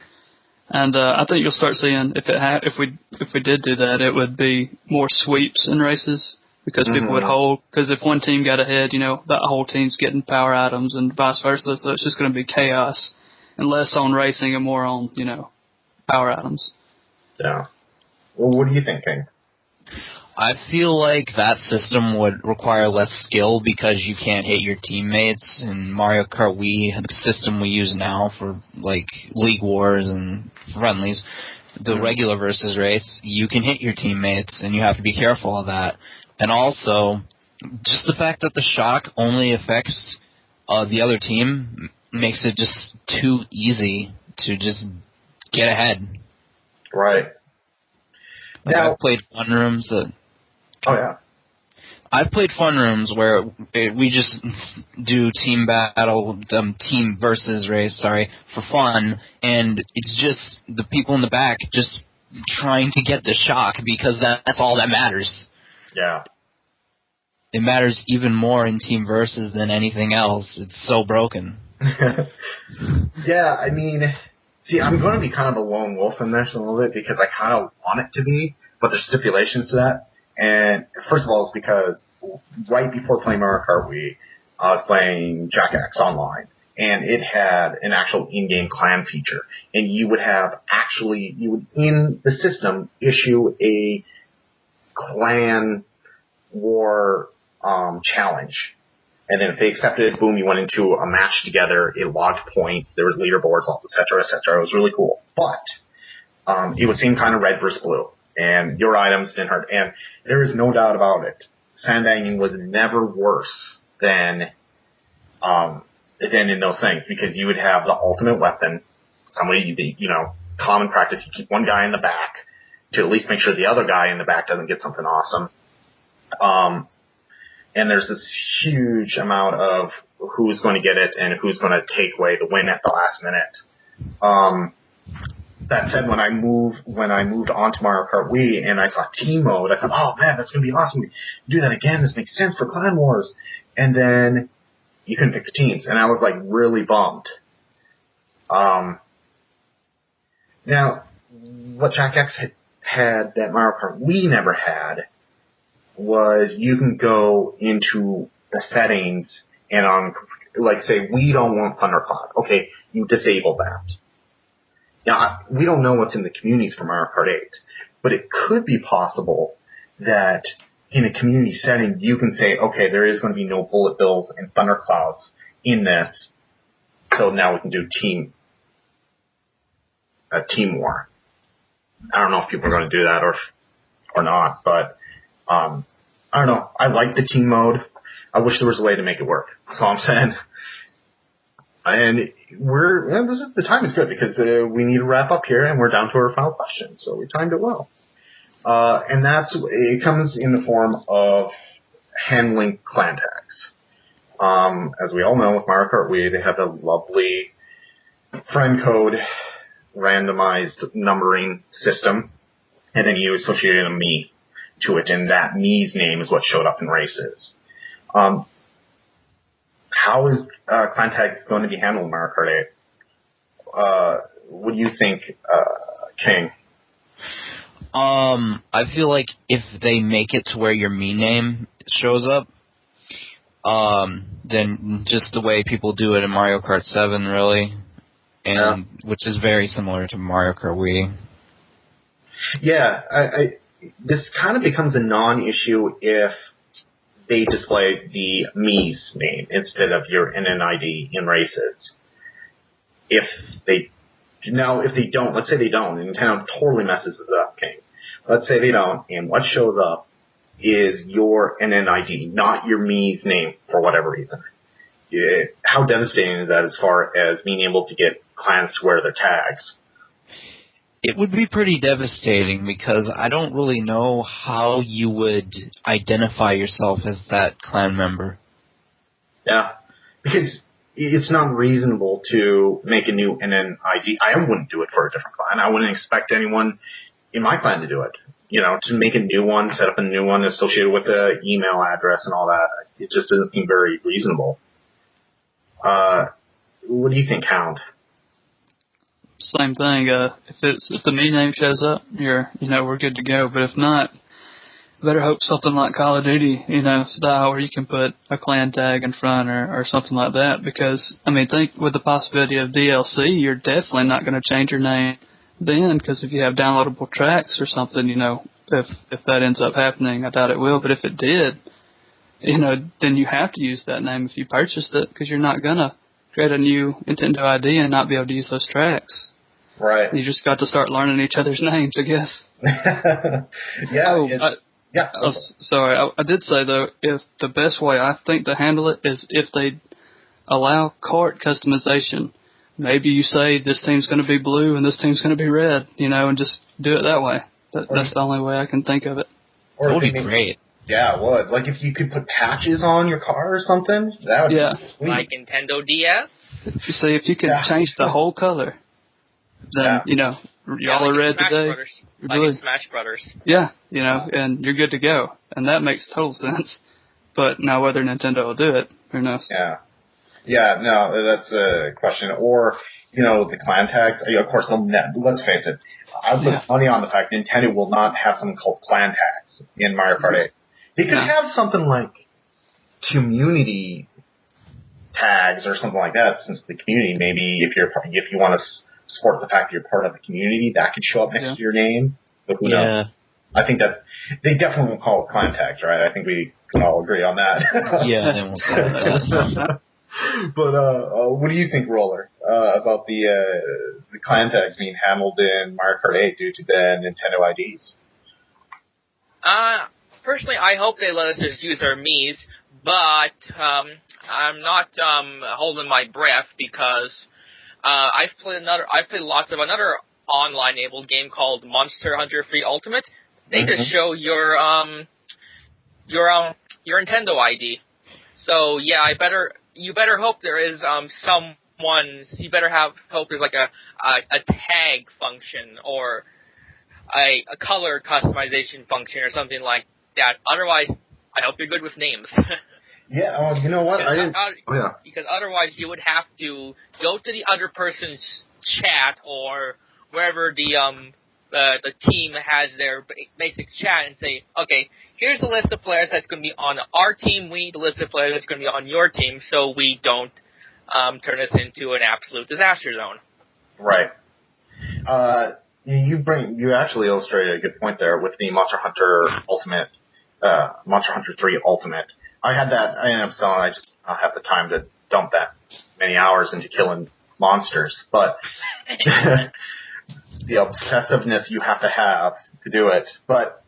And I think you'll start seeing if we did do that, it would be more sweeps in races because people would hold. Because if one team got ahead, you know, that whole team's getting power items and vice versa. So it's just going to be chaos, and less on racing and more on, you know, power items. Yeah. Well, what are you thinking? I feel like that system would require less skill because you can't hit your teammates. In Mario Kart Wii, the system we use now for like League Wars and friendlies, the regular versus race, you can hit your teammates and you have to be careful of that. And also, just the fact that the shock only affects the other team makes it just too easy to just get ahead. Right. Like Now, I've played fun rooms that... Oh, yeah. I've played fun rooms where we just do team battle, team versus race, for fun, and it's just the people in the back just trying to get the shock because that's all that matters. Yeah. It matters even more in team versus than anything else. It's so broken. Yeah, I mean... See, I'm going to be kind of a lone wolf in this a little bit because I kind of want it to be, but there's stipulations to that. And first of all, it's because right before playing Mario Kart Wii, I was playing Jack X Online, and it had an actual in-game clan feature. And you would in the system, issue a clan war challenge. And then if they accepted it, boom, you went into a match together. It logged points. There was leaderboards, et cetera, et cetera. It was really cool. But it was same kind of red versus blue. And your items didn't hurt. And there is no doubt about it. Sandbagging was never worse than in those things because you would have the ultimate weapon. Somebody, you know, common practice, you keep one guy in the back to at least make sure the other guy in the back doesn't get something awesome. And there's this huge amount of who's going to get it and who's going to take away the win at the last minute. That said, when I moved on to Mario Kart Wii and I saw team mode, I thought, oh man, that's going to be awesome. We do that again. This makes sense for Clan Wars. And then you couldn't pick the teams. And I was like really bummed. Now, what Jack X had that Mario Kart Wii never had was you can go into the settings and on, like, say, we don't want Thundercloud. Okay, you disable that. Now, we don't know what's in the communities for Mario Kart 8, but it could be possible that in a community setting, you can say, okay, there is going to be no bullet bills and thunderclouds in this, so now we can do team war. I don't know if people are going to do that or not, but I don't know. I like the team mode. I wish there was a way to make it work. That's all I'm saying. And the time is good because we need to wrap up here, and we're down to our final question, so we timed it well. And it comes in the form of handling clan tags. As we all know, with Mario Kart Wii, they have a lovely friend code randomized numbering system, and then you associated a me to it, and that me's name is what showed up in races. How is clan tags going to be handled in Mario Kart 8? What do you think, King? I feel like if they make it to where your me name shows up, then just the way people do it in Mario Kart 7, really, and which is very similar to Mario Kart Wii. Yeah, this kind of becomes a non-issue if they display the me's name instead of your NNID in races. If they don't, let's say they don't, and Nintendo totally messes this up, King. Let's say they don't, and what shows up is your NNID, not your me's name for whatever reason. How devastating is that as far as being able to get clans to wear their tags? It would be pretty devastating because I don't really know how you would identify yourself as that clan member. Yeah, because it's not reasonable to make a new NNID. I wouldn't do it for a different clan. I wouldn't expect anyone in my clan to do it. To make a new one, set up a new one associated with the email address and all that. It just doesn't seem very reasonable. What do you think, Hound? Same thing. If the me name shows up, we're good to go. But if not, better hope something like Call of Duty, style where you can put a clan tag in front or something like that. Because think with the possibility of DLC, you're definitely not going to change your name then. Because if you have downloadable tracks or something, if that ends up happening, I doubt it will. But if it did, then you have to use that name if you purchased it, because you're not gonna create a new Nintendo ID and not be able to use those tracks. Right. You just got to start learning each other's names, I guess. Yeah. Sorry, I did say, though, if the best way I think to handle it is if they allow kart customization. Maybe you say this team's going to be blue and this team's going to be red, and just do it that way. That's the only way I can think of it. That would be great. Yeah, it would. Like if you could put patches on your car or something, that would be sweet. Like Nintendo DS? See, if you could change the whole color, then, y'all are red today. Like in Smash Brothers. Yeah, and you're good to go. And that makes total sense. But now whether Nintendo will do it, who knows? Yeah. Yeah, no, that's a question. Or, the clan tags. Of course, let's face it. I would put money on the fact Nintendo will not have something called clan tags in Mario Kart 8. They could have something like community tags or something like that, since the community, maybe if you want to support the fact that you're part of the community, that could show up next to your name. But who knows? I think they definitely won't call it clan tags, right? I think we can all agree on that. Yeah, they won't call it that. But what do you think, Roller, about the clan tags being handled in Mario Kart 8 due to the Nintendo IDs? Personally, I hope they let us just use our Mii's, but I'm not holding my breath because I've played lots of another online-enabled game called Monster Hunter Free Ultimate. They just show your Nintendo ID. So yeah, you better hope there is you better hope there's like a tag function or a color customization function or something like that. Otherwise, I hope you're good with names. Yeah, you know what? I didn't. Oh, yeah. Because otherwise you would have to go to the other person's chat or wherever the team has their basic chat and say, okay, here's the list of players that's going to be on our team. We need a list of players that's going to be on your team, so we don't turn this into an absolute disaster zone. Right. You actually illustrated a good point there with the Monster Hunter Ultimate, Monster Hunter 3 Ultimate. I ended up selling. I just don't have the time to dump that many hours into killing monsters, but the obsessiveness you have to do it. But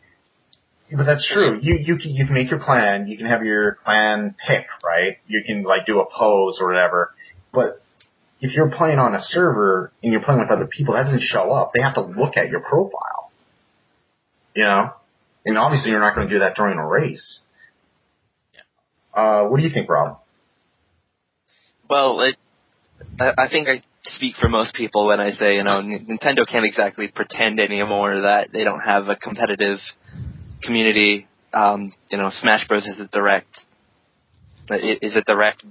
that's true. You can make your clan. You can have your clan pick, right? You can do a pose or whatever. But if you're playing on a server and you're playing with other people, that doesn't show up. They have to look at your profile. And obviously you're not going to do that during a race. What do you think, Rob? Well, I think I speak for most people when I say, Nintendo can't exactly pretend anymore that they don't have a competitive community. Smash Bros. Is it direct? Is it direct?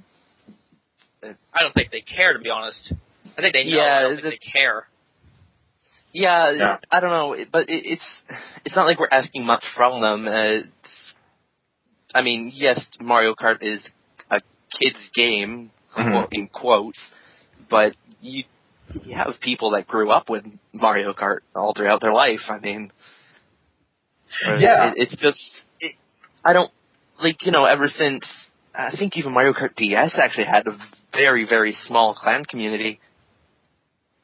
I don't think they care, to be honest. I think they know. I don't think they care. Yeah, I don't know, but it's not like we're asking much from them. Yes, Mario Kart is a kid's game, in quotes, but you have people that grew up with Mario Kart all throughout their life. It's just, I don't, ever since, I think even Mario Kart DS actually had a very, very small clan community.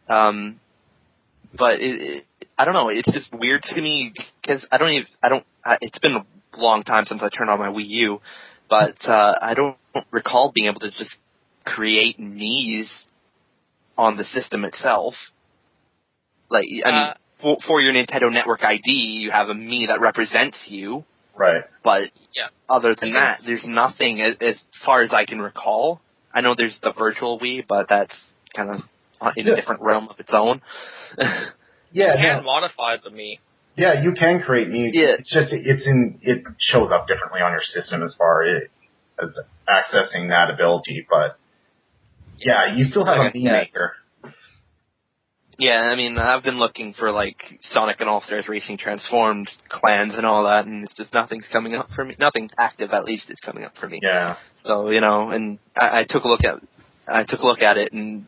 But I don't know, it's just weird to me, because it's been a long time since I turned on my Wii U, but I don't recall being able to just create Mii's on the system itself. For your Nintendo Network ID, you have a Mii that represents you. Right. But other than that, there's nothing as far as I can recall. I know there's the virtual Wii, but that's kind of in a different realm of its own. You can modify the Mii. Yeah, you can create Mii. Yeah. It's just it shows up differently on your system as far as accessing that ability, but you still have a Mii maker. Yeah, I've been looking for Sonic and All-Stars Racing Transformed clans and all that, and it's just nothing's coming up for me. Nothing active, at least, is coming up for me. Yeah. So and I took a look at it and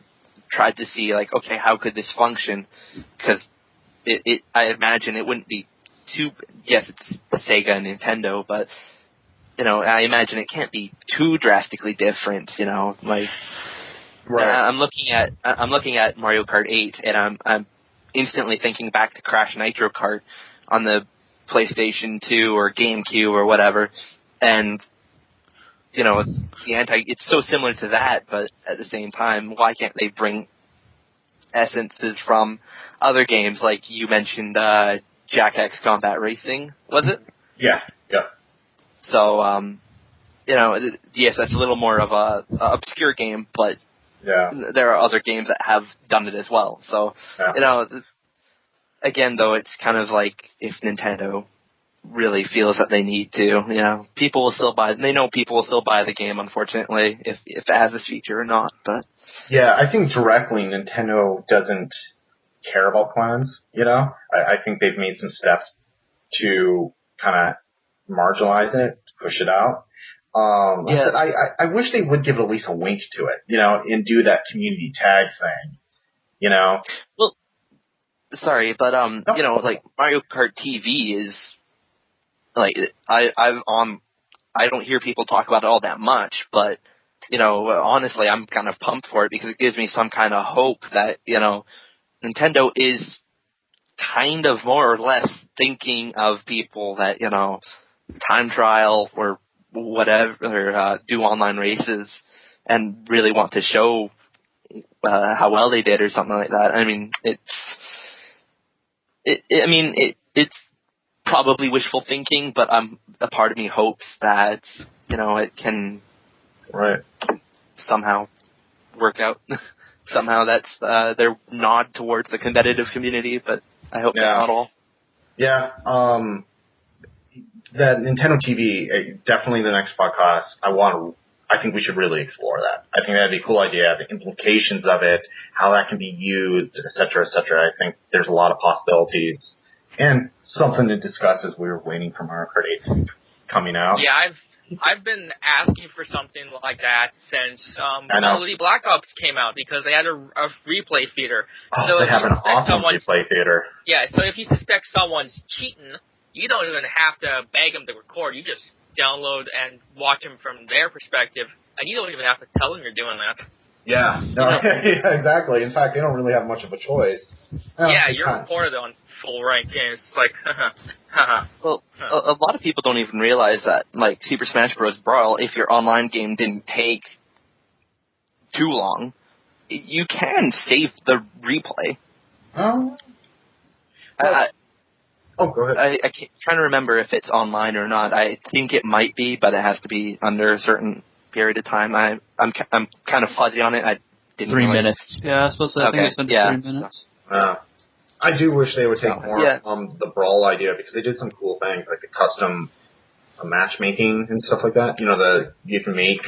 tried to see okay, how could this function? Because I imagine it wouldn't be too. Yes, it's Sega and Nintendo, but I imagine it can't be too drastically different. Right. I'm looking at Mario Kart 8, and I'm instantly thinking back to Crash Nitro Kart on the PlayStation 2 or GameCube or whatever, and it's so similar to that, but at the same time, why can't they bring essences from other games, like you mentioned, Jack X Combat Racing, was it? Yeah. So, yes, that's a little more of a obscure game, but there are other games that have done it as well. So, again, though, it's kind of like if Nintendo really feels that they need to, people will still buy. They know people will still buy the game, unfortunately, if it has this feature or not. But I think directly Nintendo doesn't care about clans. I think they've made some steps to kind of marginalize it, push it out. I wish they would give at least a wink to it, and do that community tags thing, Well, sorry, but Mario Kart TV is I don't hear people talk about it all that much, but honestly, I'm kind of pumped for it because it gives me some kind of hope that Nintendo is kind of more or less thinking of people that time trial or whatever, do online races and really want to show how well they did or something like that. It's probably wishful thinking, but a part of me hopes that it can somehow work out. Somehow that's their nod towards the competitive community, but I hope that's not all. Yeah. that Nintendo TV, definitely the next podcast, I think we should really explore that. I think that'd be a cool idea, the implications of it, how that can be used, et cetera, et cetera. I think there's a lot of possibilities and something to discuss as we were waiting for Mario Kart 8 coming out. Yeah, I've been asking for something like that since Call of Duty Black Ops came out because they had a replay feeder. Oh, so they have an awesome replay feeder. Yeah, so if you suspect someone's cheating, you don't even have to beg them to record. You just download and watch them from their perspective, and you don't even have to tell them you're doing that. Yeah, no, yeah, exactly. In fact, they don't really have much of a choice. Yeah, you're reported on full rank, and it's like, Well, a lot of people don't even realize that, like, Super Smash Bros. Brawl, if your online game didn't take too long, you can save the replay. Oh. Go ahead. I can't, trying to remember if it's online or not. I think it might be, but it has to be under a certain period of time. I'm kind of fuzzy on it. I didn't 3 really... minutes. Yeah, I was supposed to say, I think it's under 3 minutes. I do wish they would take more from the Brawl idea because they did some cool things like the custom matchmaking and stuff like that. You know, you can make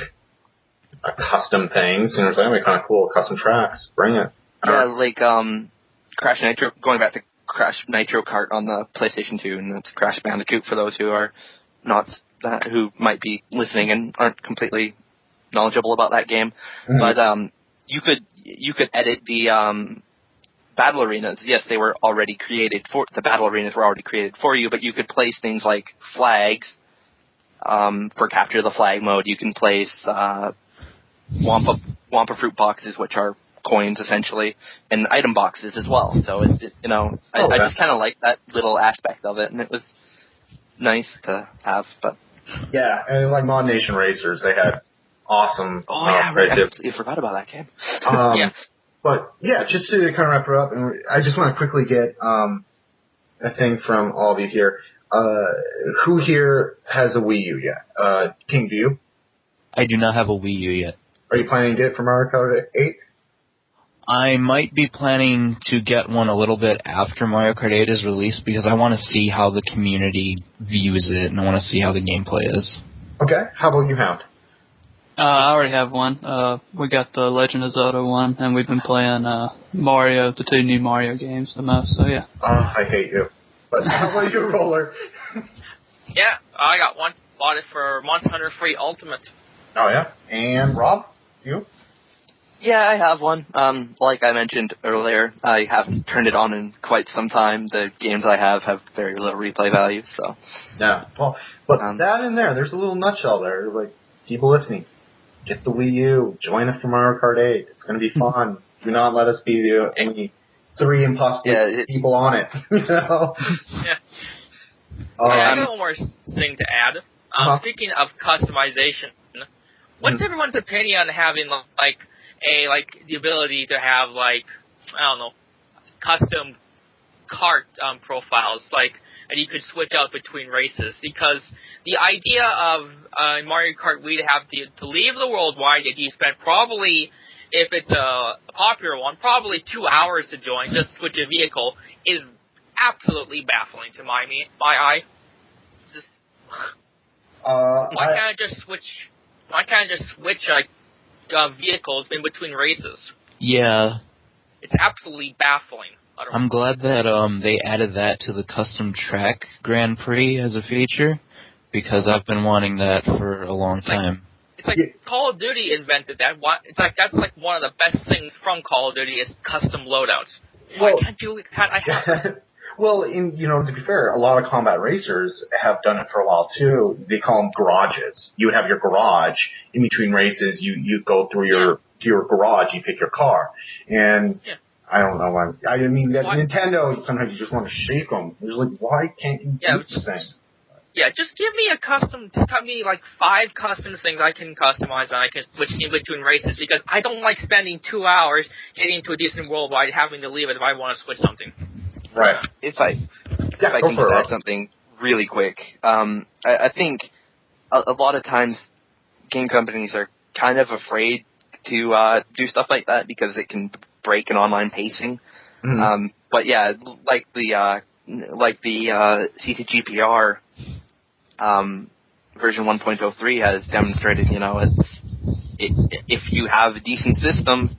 custom things. You know, that'd be kind of cool. Custom tracks. Bring it. Yeah, like Crash Nitro. Going back to Crash Nitro Kart on the PlayStation 2, and it's Crash Bandicoot for those who are who might be listening and aren't completely knowledgeable about that game. Mm-hmm. But you could edit the battle arenas. Yes, they were already created the battle arenas were already created for you, but you could place things like flags for capture the flag mode. You can place Wampa fruit boxes, which are coins essentially, and item boxes as well. So I just kind of like that little aspect of it, and it was nice to have. But yeah, and like Mod Nation Racers, they had awesome. Oh yeah, right. I forgot about that game. Yeah. But yeah, just to kind of wrap it up, and I just want to quickly get a thing from all of you here. Who here has a Wii U yet? King, do you? I do not have a Wii U yet. Are you planning to get it for Mario Kart 8? I might be planning to get one a little bit after Mario Kart 8 is released because I want to see how the community views it and I want to see how the gameplay is. Okay. How about you, Hound? I already have one. We got the Legend of Zelda one, and we've been playing Mario, the 2 new Mario games the most, so yeah. I hate you. But how about you, Roller? Yeah, I got one. Bought it for Monster Hunter Free Ultimate. Oh, yeah? And Rob, you? Yeah, I have one. Like I mentioned earlier, I haven't turned it on in quite some time. The games I have very little replay value, so. Yeah, well, but that in there, there's a little nutshell there. Like, people listening, get the Wii U, join us for Mario Kart 8. It's going to be fun. Do not let us be the only 3 impossible people on it. You know? Yeah. I have one more thing to add. Speaking of customization, what's everyone's opinion on having the ability to have custom kart profiles, and you could switch out between races? Because the idea of Mario Kart Wii to have to leave the worldwide, that you spend probably, if it's a popular one, probably 2 hours to join, just switch a vehicle, is absolutely baffling to my eye. It's just, why can't I just switch? Why can't I just switch vehicles in between races? Yeah. It's absolutely baffling. I'm glad that they added that to the custom track Grand Prix as a feature, because I've been wanting that for a long time. It's like Call of Duty invented that. That's one of the best things from Call of Duty is custom loadouts. Why can't I have it? Well, to be fair, a lot of combat racers have done it for a while too. They call them garages. You would have your garage in between races. You go through your garage. You pick your car, and I don't know why. I mean, that Nintendo. Sometimes you just want to shake them. It's like, why can't you do this thing? Yeah, just give me 5 custom things I can customize and I can switch in between races, because I don't like spending 2 hours getting to a decent worldwide having to leave it if I want to switch something. Right. If I can just add something really quick, I think a lot of times game companies are kind of afraid to do stuff like that because it can break an online pacing. Mm-hmm. But yeah, like the CTGPR version 1.03 has demonstrated, if you have a decent system,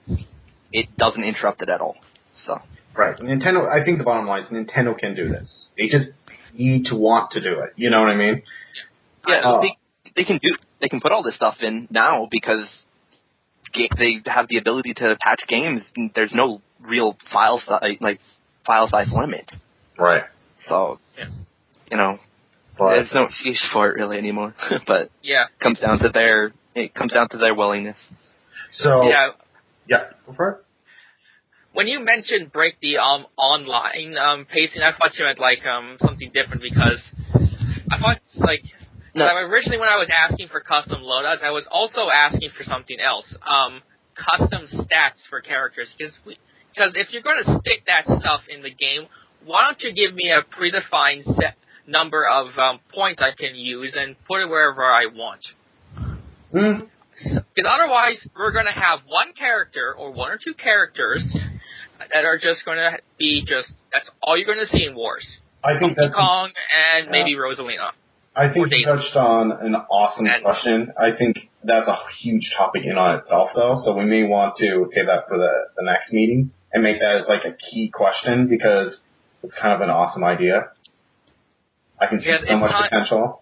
it doesn't interrupt it at all. So. Right. Nintendo, I think the bottom line is Nintendo can do this. They just need to want to do it. You know what I mean? Yeah, they can put all this stuff in now because they have the ability to patch games. There's no real file size limit. Right. So, there's no excuse for it really anymore. But it comes down to their willingness. So go for it. When you mentioned break the online pacing, I thought you meant something different because I thought originally when I was asking for custom loadouts, I was also asking for something else, custom stats for characters. Because if you're going to stick that stuff in the game, why don't you give me a predefined set number of points I can use and put it wherever I want? Because otherwise, we're going to have one character or one or two characters that are just going to be that's all you're going to see in Wars. I think Donkey Kong and maybe Rosalina. I think you touched on an awesome question. I think that's a huge topic in on itself, though, so we may want to save that for the next meeting and make that as a key question because it's kind of an awesome idea. I can see so much potential.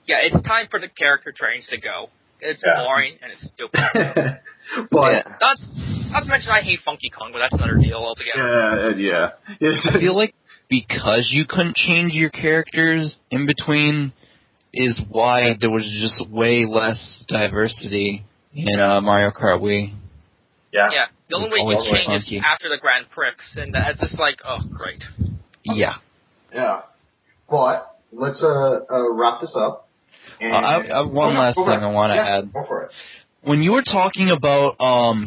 Yeah, it's time for the character trains to go. It's boring and it's stupid. But not to mention I hate Funky Kong, but that's another deal altogether. Yeah. I feel like because you couldn't change your characters in between is why there was just way less diversity in Mario Kart Wii. Yeah. The only way you can change is after the Grand Prix, and that's just great. Yeah. Yeah. But let's wrap this up. I have one last thing I want to add. Go for it. When you were talking about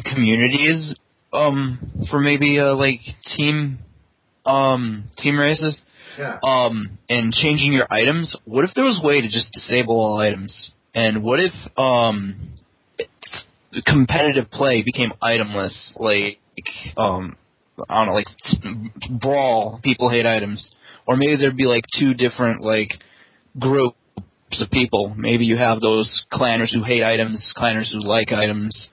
communities for maybe team races and changing your items, what if there was a way to just disable all items? And what if competitive play became itemless? I don't know, Brawl, people hate items. Or maybe there'd be two different groups of people. Maybe you have those clanners who hate items, clanners who like items,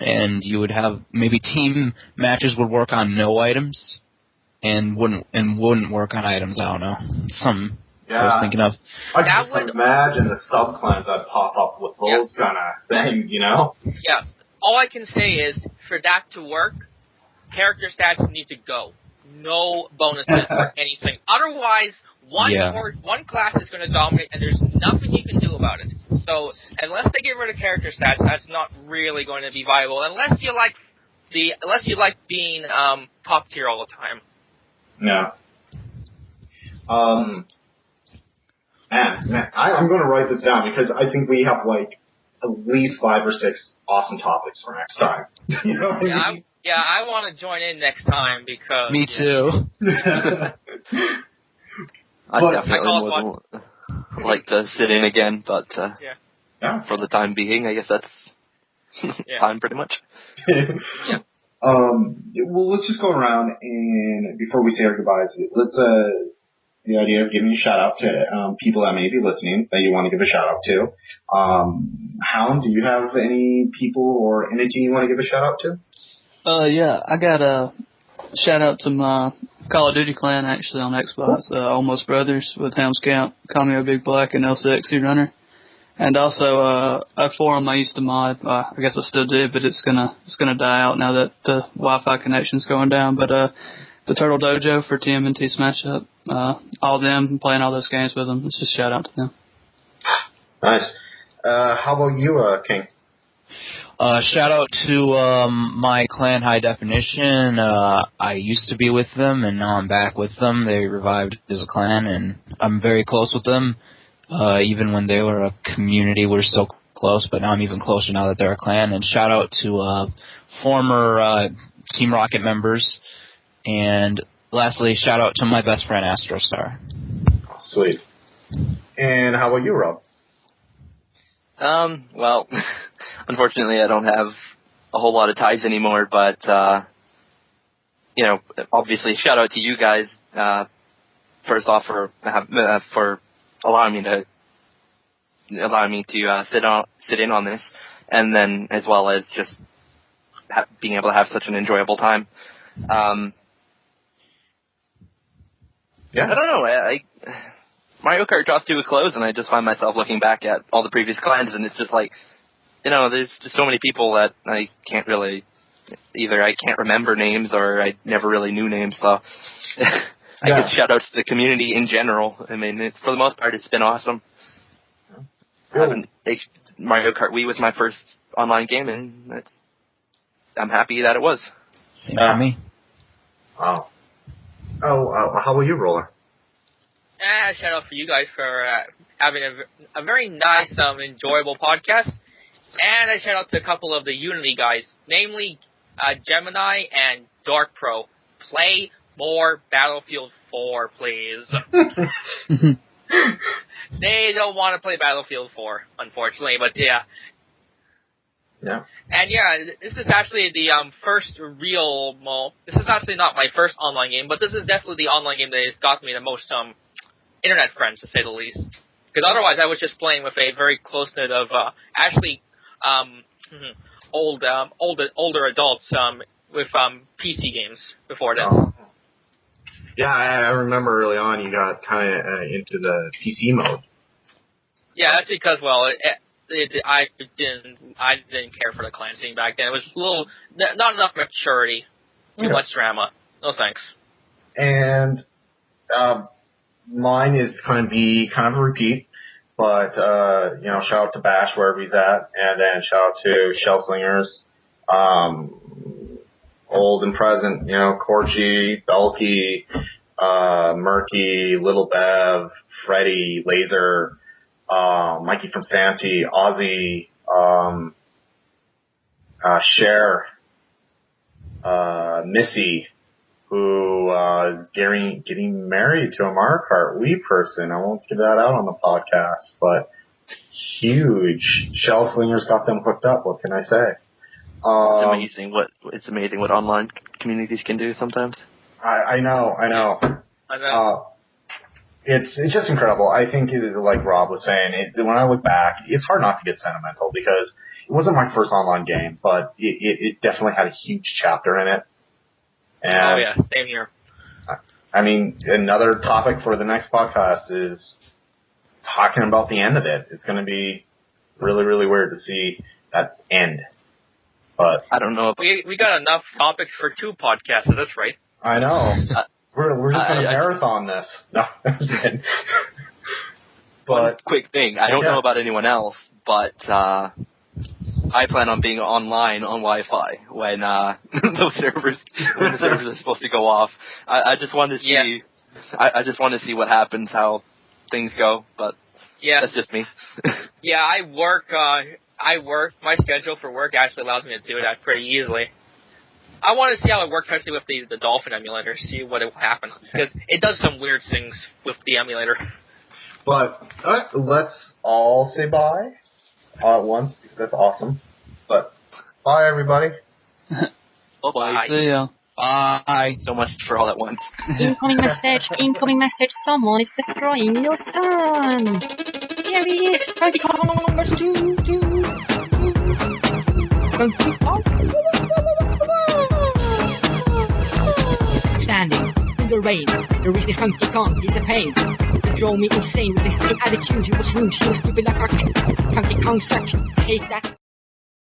and you would have maybe team matches would work on no items and wouldn't work on items. I don't know. Something I was thinking of. I can just imagine the sub-clans that pop up with those kind of things, Yeah. All I can say is, for that to work, character stats need to go. No bonuses or anything. Otherwise, one class is going to dominate, and there's nothing you can do about it. So, unless they get rid of character stats, that's not really going to be viable. Unless you like being top tier all the time. Yeah. Man, I'm going to write this down because I think we have at least 5 or 6 awesome topics for next time. You know what I mean? I want to join in next time because... Me too. I definitely would like to sit in again, but for the time being, I guess that's fine pretty much. Well, let's just go around and before we say our goodbyes, let's the idea of giving a shout out to people that may be listening that you want to give a shout out to. Hound, do you have any people or entity you want to give a shout out to? I got a shout out to my Call of Duty clan actually on Xbox, Almost Brothers with Helm's Camp, Call Me a Big Black, and LCXC Runner. And also a forum I used to mod. I guess I still do, but it's gonna die out now that the Wi-Fi connection's going down. But the Turtle Dojo for TMNT Smash Up, all them playing all those games with them. It's just a shout out to them. Nice. How about you, King? Shout out to my clan High Definition. I used to be with them, and now I'm back with them. They revived as a clan, and I'm very close with them. Even when they were a community, we're still close, but now I'm even closer now that they're a clan. And shout out to former Team Rocket members. And lastly, shout out to my best friend, Astrostar. Sweet. And how about you, Rob? Well, unfortunately, I don't have a whole lot of ties anymore, but, obviously, shout out to you guys, first off, for allowing me to allowing me to sit in on this, and then as well as just being able to have such an enjoyable time. Yeah. I don't know. Mario Kart draws to a close, and I just find myself looking back at all the previous clans, and it's just like, there's just so many people that I can't really, either I can't remember names or I never really knew names, so I guess shout out to the community in general. I mean, for the most part, it's been awesome. Mario Kart Wii was my first online game, and I'm happy that it was. Same for me. Wow. How about you, Roller? Shout out for you guys for having a very nice, enjoyable podcast. And a shout out to a couple of the Unity guys, namely Gemini and Dark Pro. Play more Battlefield 4, please. They don't want to play Battlefield 4, unfortunately, but yeah. Yeah. And this is actually the first real, this is actually not my first online game, but this is definitely the online game that has got me the most internet friends, to say the least. Because otherwise I was just playing with a very close knit of older adults with PC games before this. Oh. Yeah, I remember early on you got kind of into the PC mode. Yeah, that's because I didn't care for the clan scene back then. It was not enough maturity, too much drama. No thanks. And mine is kind of a repeat, but shout out to Bash wherever he's at, and then shout out to Shellslingers, old and present, Corgi, Belky, Murky, Little Bev, Freddy, Laser, Mikey from Santee, Ozzy, Cher, Missy, who is getting married to a Mario Kart Wii person. I won't give that out on the podcast, but huge. Shellslingers got them hooked up. What can I say? It's amazing what online communities can do sometimes. I know. It's just incredible. I think, like Rob was saying, when I look back, it's hard not to get sentimental because it wasn't my first online game, but it definitely had a huge chapter in it. And, same here. I mean, another topic for the next podcast is talking about the end of it. It's going to be really, really weird to see that end. But I don't know. We got enough topics for 2 podcasts at this rate. I know. We're just going to marathon this. No, I'm just kidding. But quick thing, I don't know about anyone else, but I plan on being online on Wi-Fi when the servers are supposed to go off. I just want to see. I just want to see what happens, how things go. But that's just me. Yeah, I work. My schedule for work actually allows me to do that pretty easily. I want to see how it works, especially with the Dolphin emulator, see what will happen. Because it does some weird things with the emulator. But let's all say bye all at once, because that's awesome. But bye, everybody. Bye. See ya. Bye. So much for all at once. Incoming message, someone is destroying your son. Here he is, Funky Kong numbers 2. Funky Kong. Standing in the rain, there is this Funky Kong, he's a pain. He drove me insane with his fake attitude, he was rude, he was stupid like a Funky Kong such, hate that.